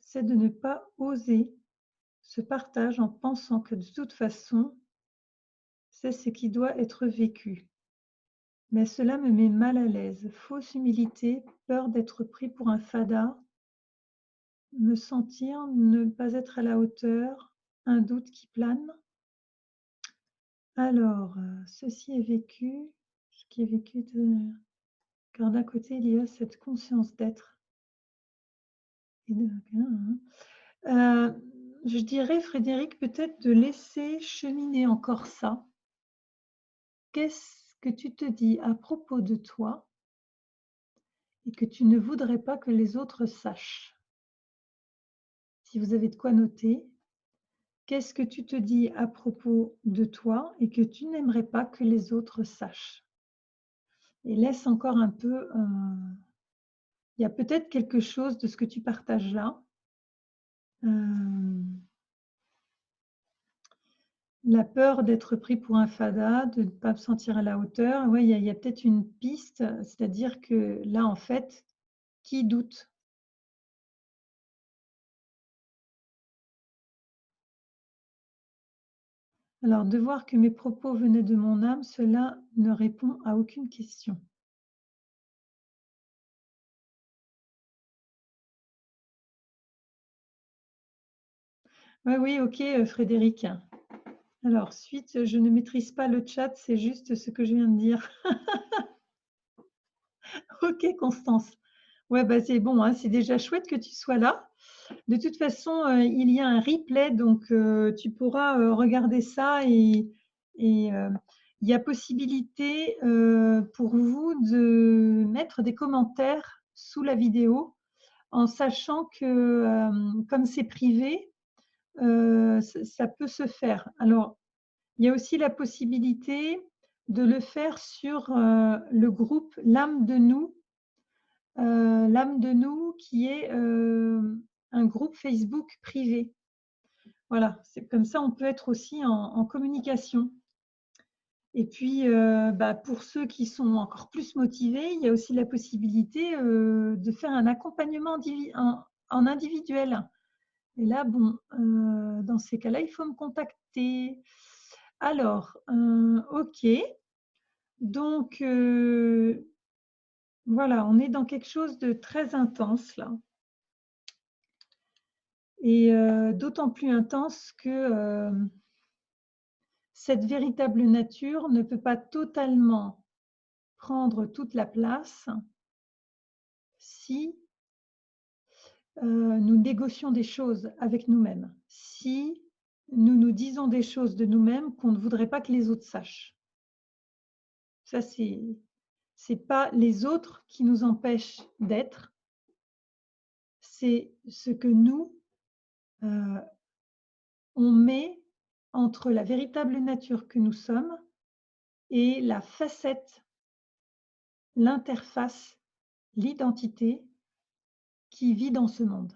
c'est de ne pas oser ce partage en pensant que de toute façon, c'est ce qui doit être vécu. Mais cela me met mal à l'aise. Fausse humilité, peur d'être pris pour un fada, me sentir ne pas être à la hauteur, un doute qui plane. Alors, ceci est vécu, ce qui est vécu, car d'un côté, il y a cette conscience d'être. Je dirais, Frédéric, peut-être de laisser cheminer encore ça. Qu'est-ce que tu te dis à propos de toi et que tu ne voudrais pas que les autres sachent? Si vous avez de quoi noter, Qu'est-ce que tu te dis à propos de toi et que tu n'aimerais pas que les autres sachent? Et laisse encore un peu, il y a peut-être quelque chose de ce que tu partages là, hem, la peur d'être pris pour un fada, de ne pas me sentir à la hauteur. Ouais, il y a peut-être une piste, c'est-à-dire que là, en fait, qui doute? Alors, de voir que mes propos venaient de mon âme, cela ne répond à aucune question. Ouais, oui, OK, Frédéric. Alors suite, je ne maîtrise pas le chat, c'est juste ce que je viens de dire. OK, Constance. Ouais, bah, c'est bon, hein, c'est déjà chouette que tu sois là. De toute façon, il y a un replay, donc tu pourras, regarder ça et il y a possibilité, pour vous de mettre des commentaires sous la vidéo en sachant que, comme c'est privé, ça peut se faire. Alors, il y a aussi la possibilité de le faire sur, le groupe L'âme de nous qui est, un groupe Facebook privé. Voilà, c'est comme ça on peut être aussi en communication et puis, bah, pour ceux qui sont encore plus motivés, il y a aussi la possibilité, de faire un accompagnement en individuel et là, bon, dans ces cas-là, il faut me contacter. Alors, OK, donc voilà, on est dans quelque chose de très intense là et d'autant plus intense que, cette véritable nature ne peut pas totalement prendre toute la place si, nous négocions des choses avec nous-mêmes, si nous nous disons des choses de nous-mêmes qu'on ne voudrait pas que les autres sachent. Ça, c'est pas les autres qui nous empêchent d'être, c'est ce que nous, heu, on met entre la véritable nature que nous sommes et la facette, l'interface, l'identité qui vit dans ce monde.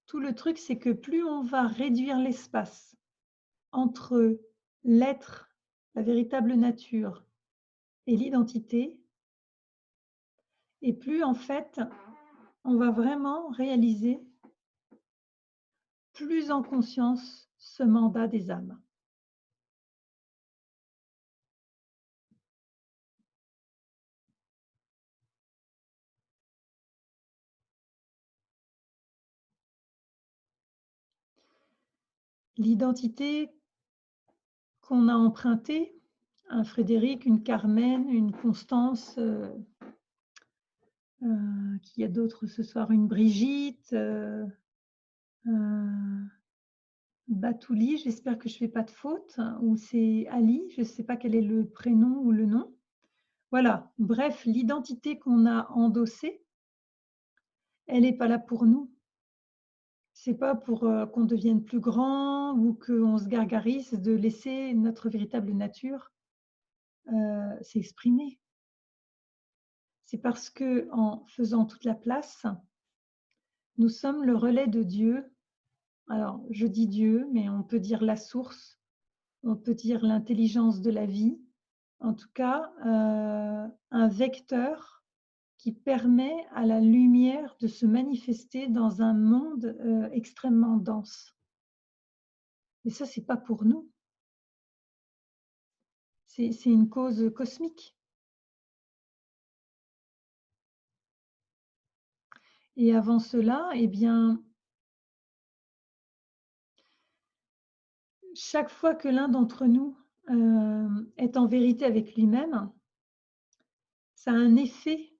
Tout le truc, c'est que plus on va réduire l'espace entre l'être, la véritable nature et l'identité, et plus en fait, on va vraiment réaliser plus en conscience ce mandat des âmes. L'identité qu'on a empruntée, un Frédéric, une Carmen, une Constance, qui y a d'autres ce soir? Une Brigitte, Batouli, j'espère que je ne fais pas de faute, ou c'est Ali, je ne sais pas quel est le prénom ou le nom. Voilà, bref, l'identité qu'on a endossée, elle n'est pas là pour nous. C'est pas pour, qu'on devienne plus grand ou qu'on se gargarise de laisser notre véritable nature, s'exprimer. C'est parce qu'en faisant toute la place, nous sommes le relais de Dieu. Alors, je dis Dieu, mais on peut dire la source, on peut dire l'intelligence de la vie. En tout cas, un vecteur qui permet à la lumière de se manifester dans un monde, extrêmement dense. Et ça, c'est pas pour nous, c'est une cause cosmique. Et avant cela, eh bien, chaque fois que l'un d'entre nous, est en vérité avec lui-même, ça a un effet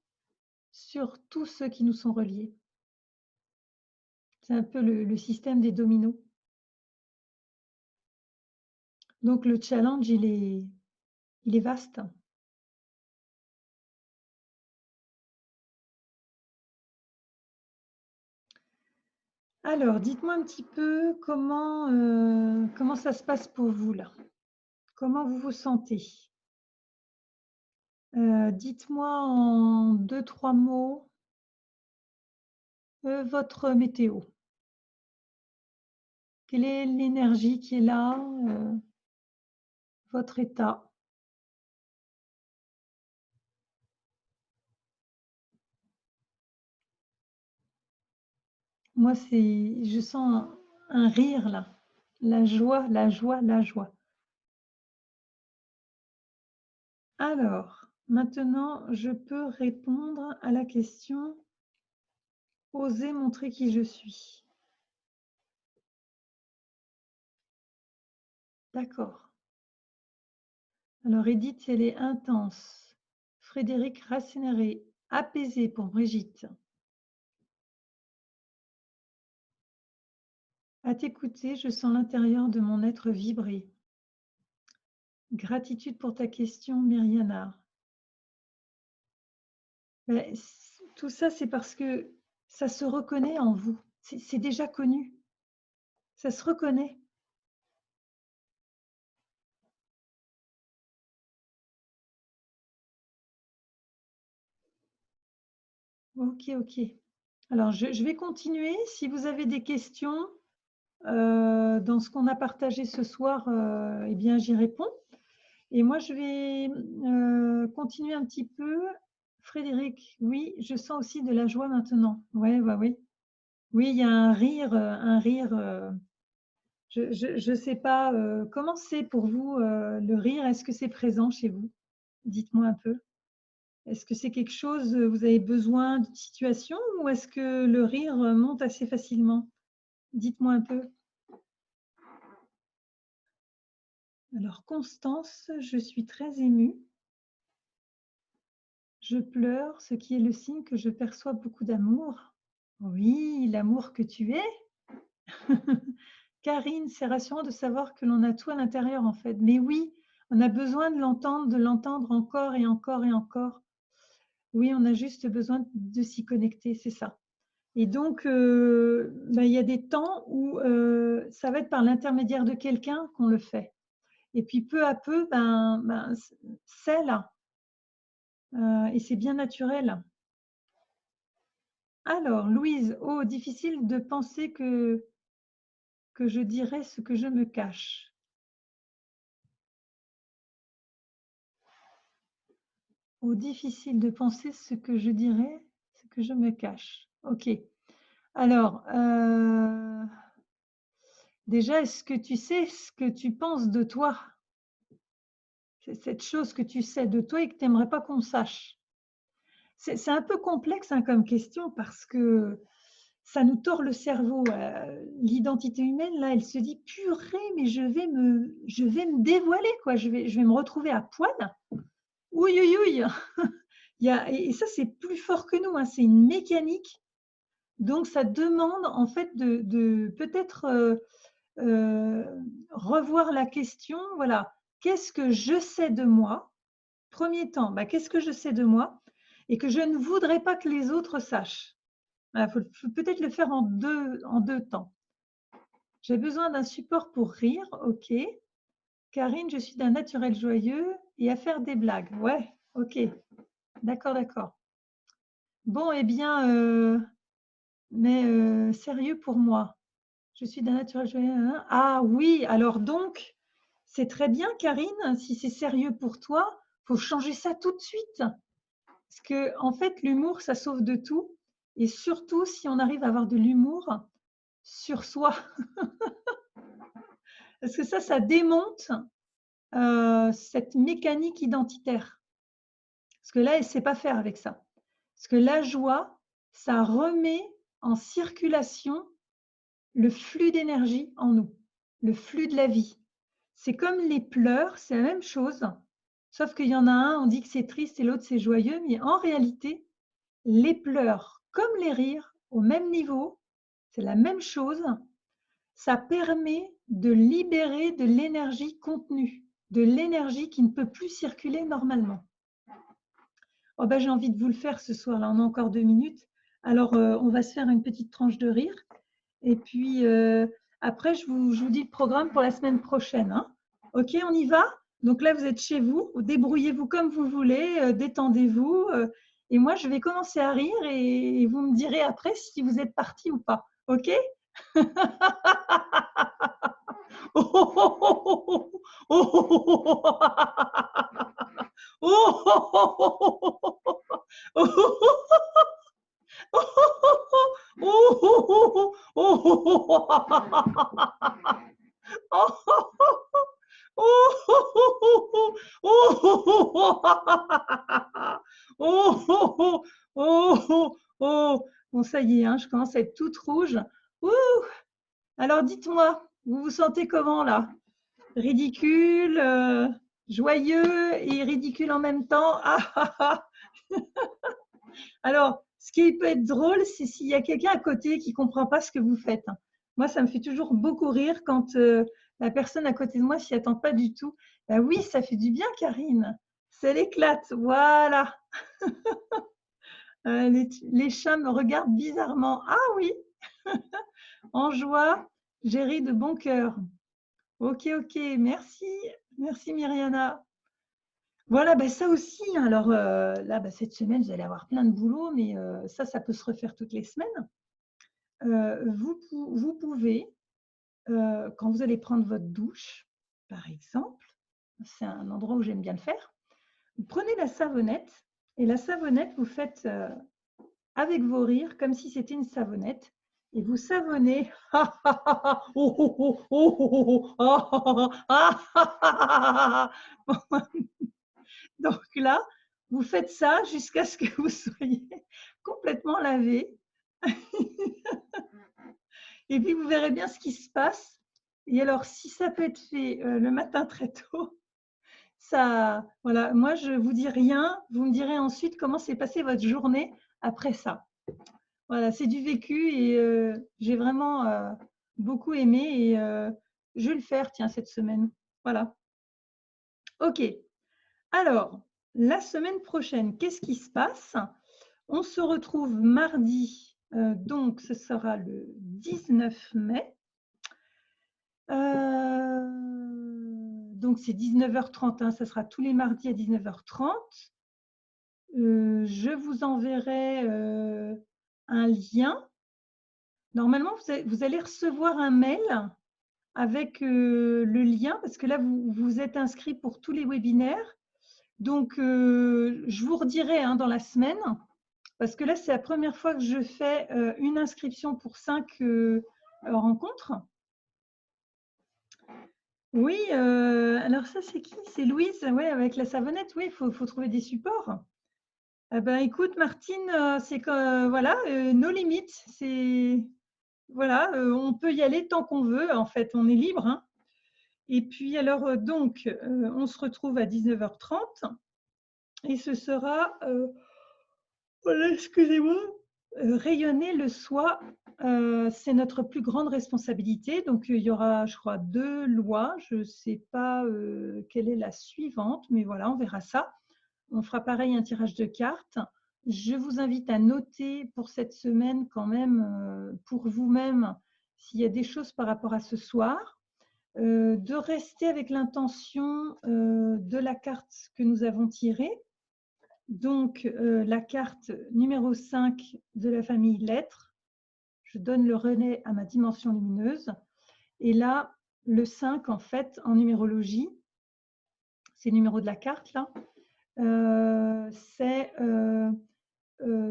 sur tous ceux qui nous sont reliés. C'est un peu le système des dominos. Donc le challenge, il est vaste. Alors, dites-moi un petit peu comment ça se passe pour vous là? Comment vous vous sentez? Dites-moi en deux trois mots, votre météo. Quelle est l'énergie qui est là, votre état? Moi, je sens un rire là, la joie, la joie, la joie. Alors, maintenant, je peux répondre à la question: «Oser montrer qui je suis». D'accord. Alors Edith, elle est intense. Frédéric Rassinéré, apaisé pour Brigitte. À t'écouter, je sens l'intérieur de mon être vibrer. Gratitude pour ta question, Myriana. Ben, tout ça, c'est parce que ça se reconnaît en vous. C'est déjà connu. Ça se reconnaît. Ok, ok. Alors, je vais continuer. Si vous avez des questions dans ce qu'on a partagé ce soir, eh bien, j'y réponds. Et moi, je vais continuer un petit peu. Frédéric, oui, je sens aussi de la joie maintenant. Ouais, ouais, oui. Oui, il y a un rire, un rire. Je ne sais pas comment c'est pour vous le rire. Est-ce que c'est présent chez vous? Dites-moi un peu. Est-ce que c'est quelque chose, vous avez besoin d'une situation ou est-ce que le rire monte assez facilement? Dites-moi un peu. Alors, Constance, je suis très émue. Je pleure, ce qui est le signe que je perçois beaucoup d'amour. Oui, l'amour que tu es. Karine, c'est rassurant de savoir que l'on a tout à l'intérieur en fait. Mais oui, on a besoin de l'entendre encore et encore et encore. Oui, on a juste besoin de s'y connecter, c'est ça. Et donc, ben, il y a des temps où ça va être par l'intermédiaire de quelqu'un qu'on le fait. Et puis peu à peu, c'est là. Et c'est bien naturel. Alors, Louise, oh, difficile de penser que je dirais ce que je me cache. Oh, difficile de penser ce que je dirais, ce que je me cache. Ok. Alors, déjà, est-ce que tu sais ce que tu penses de toi? C'est cette chose que tu sais de toi et que tu n'aimerais pas qu'on sache. C'est un peu complexe hein, comme question parce que ça nous tord le cerveau. L'identité humaine, là, elle se dit purée, mais je vais me dévoiler, quoi. Je vais me retrouver à poil. Oui, oui, oui. Et ça, c'est plus fort que nous. Hein. C'est une mécanique. Donc, ça demande en fait de peut-être revoir la question. Voilà, qu'est-ce que je sais de moi? Premier temps, qu'est-ce que je sais de moi et que je ne voudrais pas que les autres sachent. Il faut peut-être le faire en deux temps. J'ai besoin d'un support pour rire, ok. Karine, je suis d'un naturel joyeux et à faire des blagues. Ouais, ok. D'accord, d'accord. Bon, eh bien, mais sérieux pour moi. Je suis d'un naturel joyeux. Hein. Ah oui, alors donc, c'est très bien, Karine. Si c'est sérieux pour toi, faut changer ça tout de suite. Parce que, en fait, l'humour, ça sauve de tout. Et surtout, si on arrive à avoir de l'humour sur soi. Parce que ça démonte cette mécanique identitaire. Parce que là, elle ne sait pas faire avec ça. Parce que la joie, ça remet en circulation le flux d'énergie en nous, le flux de la vie. C'est comme les pleurs, c'est la même chose. Sauf qu'il y en a un, on dit que c'est triste et l'autre c'est joyeux, mais en réalité, les pleurs comme les rires, au même niveau, c'est la même chose. Ça permet de libérer de l'énergie contenue, de l'énergie qui ne peut plus circuler normalement. Oh ben, j'ai envie de vous le faire ce soir, là, on a encore 2 minutes. Alors, on va se faire une petite tranche de rire. Et puis, après, je vous dis le programme pour la semaine prochaine. Hein. OK, on y va? Donc là, vous êtes chez vous, débrouillez-vous comme vous voulez, détendez-vous. Et moi, je vais commencer à rire et vous me direz après si vous êtes parti ou pas. OK? Bon, ça y est, hein, je commence à être toute rouge. Ouh. Alors, dites-moi, vous vous sentez comment là? Ridicule, joyeux et ridicule en même temps? Alors, ce qui peut être drôle, c'est s'il y a quelqu'un à côté qui ne comprend pas ce que vous faites. Moi, ça me fait toujours beaucoup rire quand la personne à côté de moi s'y attend pas du tout. Ben oui, ça fait du bien, Karine. Ça l'éclate. Voilà. Les chats me regardent bizarrement. Ah oui, en joie, j'ai ri de bon cœur. Ok, ok, merci. Merci, Myriana. Voilà, ben ça aussi. Alors là, ben, cette semaine, vous allez avoir plein de boulot, mais ça peut se refaire toutes les semaines. Vous pouvez, quand vous allez prendre votre douche, par exemple, c'est un endroit où j'aime bien le faire, vous prenez la savonnette et la savonnette, vous faites avec vos rires comme si c'était une savonnette et vous savonnez. Donc là, vous faites ça jusqu'à ce que vous soyez complètement lavé. Et puis, vous verrez bien ce qui se passe. Et alors, si ça peut être fait le matin très tôt, ça, voilà, moi, je ne vous dis rien. Vous me direz ensuite comment s'est passée votre journée après ça. Voilà, c'est du vécu et j'ai vraiment beaucoup aimé et je vais le faire, tiens, cette semaine. Voilà. OK. Alors, la semaine prochaine, qu'est-ce qui se passe? On se retrouve mardi, donc ce sera le 19 mai. Donc c'est 19h30, hein, ça sera tous les mardis à 19h30. Je vous enverrai un lien. Normalement, vous allez recevoir un mail avec le lien, parce que là, vous êtes inscrit pour tous les webinaires. Donc, je vous redirai hein, dans la semaine, parce que là, c'est la première fois que je fais une inscription pour 5 rencontres. Oui, alors ça, c'est qui? C'est Louise, ouais, avec la savonnette. Oui, il faut trouver des supports. Eh ben, écoute, Martine, c'est que voilà, nos limites, c'est voilà, on peut y aller tant qu'on veut. En fait, on est libre. Hein. Et puis alors donc, on se retrouve à 19h30 et ce sera, voilà, excusez-moi, rayonner le soi, c'est notre plus grande responsabilité. Donc il y aura, je crois, 2 lois. Je ne sais pas quelle est la suivante, mais voilà, on verra ça. On fera pareil un tirage de cartes. Je vous invite à noter pour cette semaine quand même, pour vous-même, s'il y a des choses par rapport à ce soir, de rester avec l'intention de la carte que nous avons tirée. Donc, la carte numéro 5 de la famille lettres. Je donne le relais à ma dimension lumineuse. Et là, le 5, en fait, en numérologie, c'est le numéro de la carte, là, c'est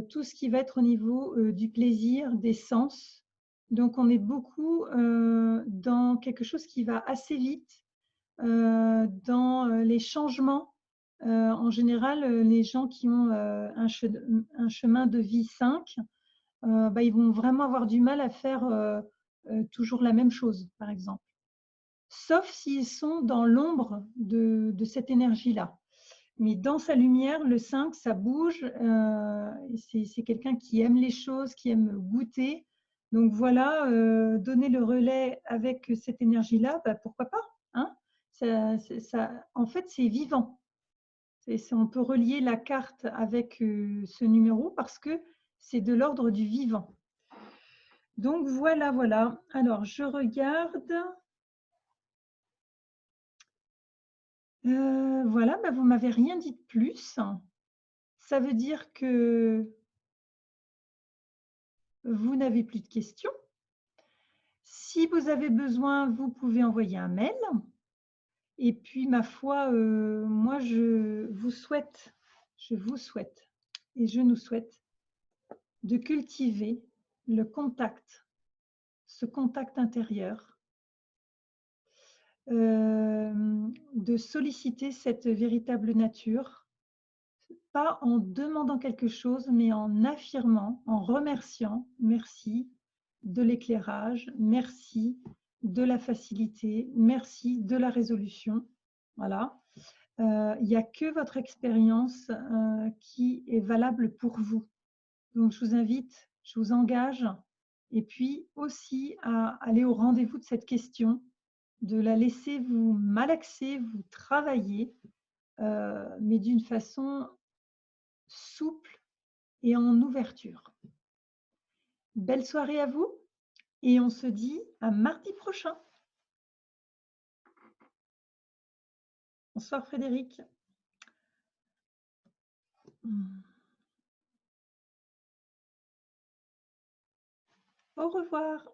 tout ce qui va être au niveau du plaisir, des sens. Donc, on est beaucoup dans quelque chose qui va assez vite, dans les changements. En général, les gens qui ont un chemin de vie 5, bah, ils vont vraiment avoir du mal à faire toujours la même chose, par exemple. Sauf s'ils sont dans l'ombre de cette énergie-là. Mais dans sa lumière, le 5, ça bouge. C'est quelqu'un qui aime les choses, qui aime goûter. Donc voilà, donner le relais avec cette énergie-là, bah, pourquoi pas hein en fait, c'est vivant. On peut relier la carte avec ce numéro parce que c'est de l'ordre du vivant. Donc voilà, voilà. Alors, je regarde. Voilà, bah, vous m'avez rien dit de plus. Ça veut dire que vous n'avez plus de questions. Si vous avez besoin, vous pouvez envoyer un mail. Et puis, ma foi, moi, je vous souhaite et je nous souhaite de cultiver le contact, ce contact intérieur, de solliciter cette véritable nature, pas en demandant quelque chose, mais en affirmant, en remerciant. Merci de l'éclairage, merci de la facilité, merci de la résolution. Voilà. Il n'y a que votre expérience qui est valable pour vous. Donc, je vous invite, je vous engage, et puis aussi à aller au rendez-vous de cette question, de la laisser vous malaxer, vous travailler, mais d'une façon souple et en ouverture. Belle soirée à vous et on se dit à mardi prochain. Bonsoir Frédéric. Au revoir.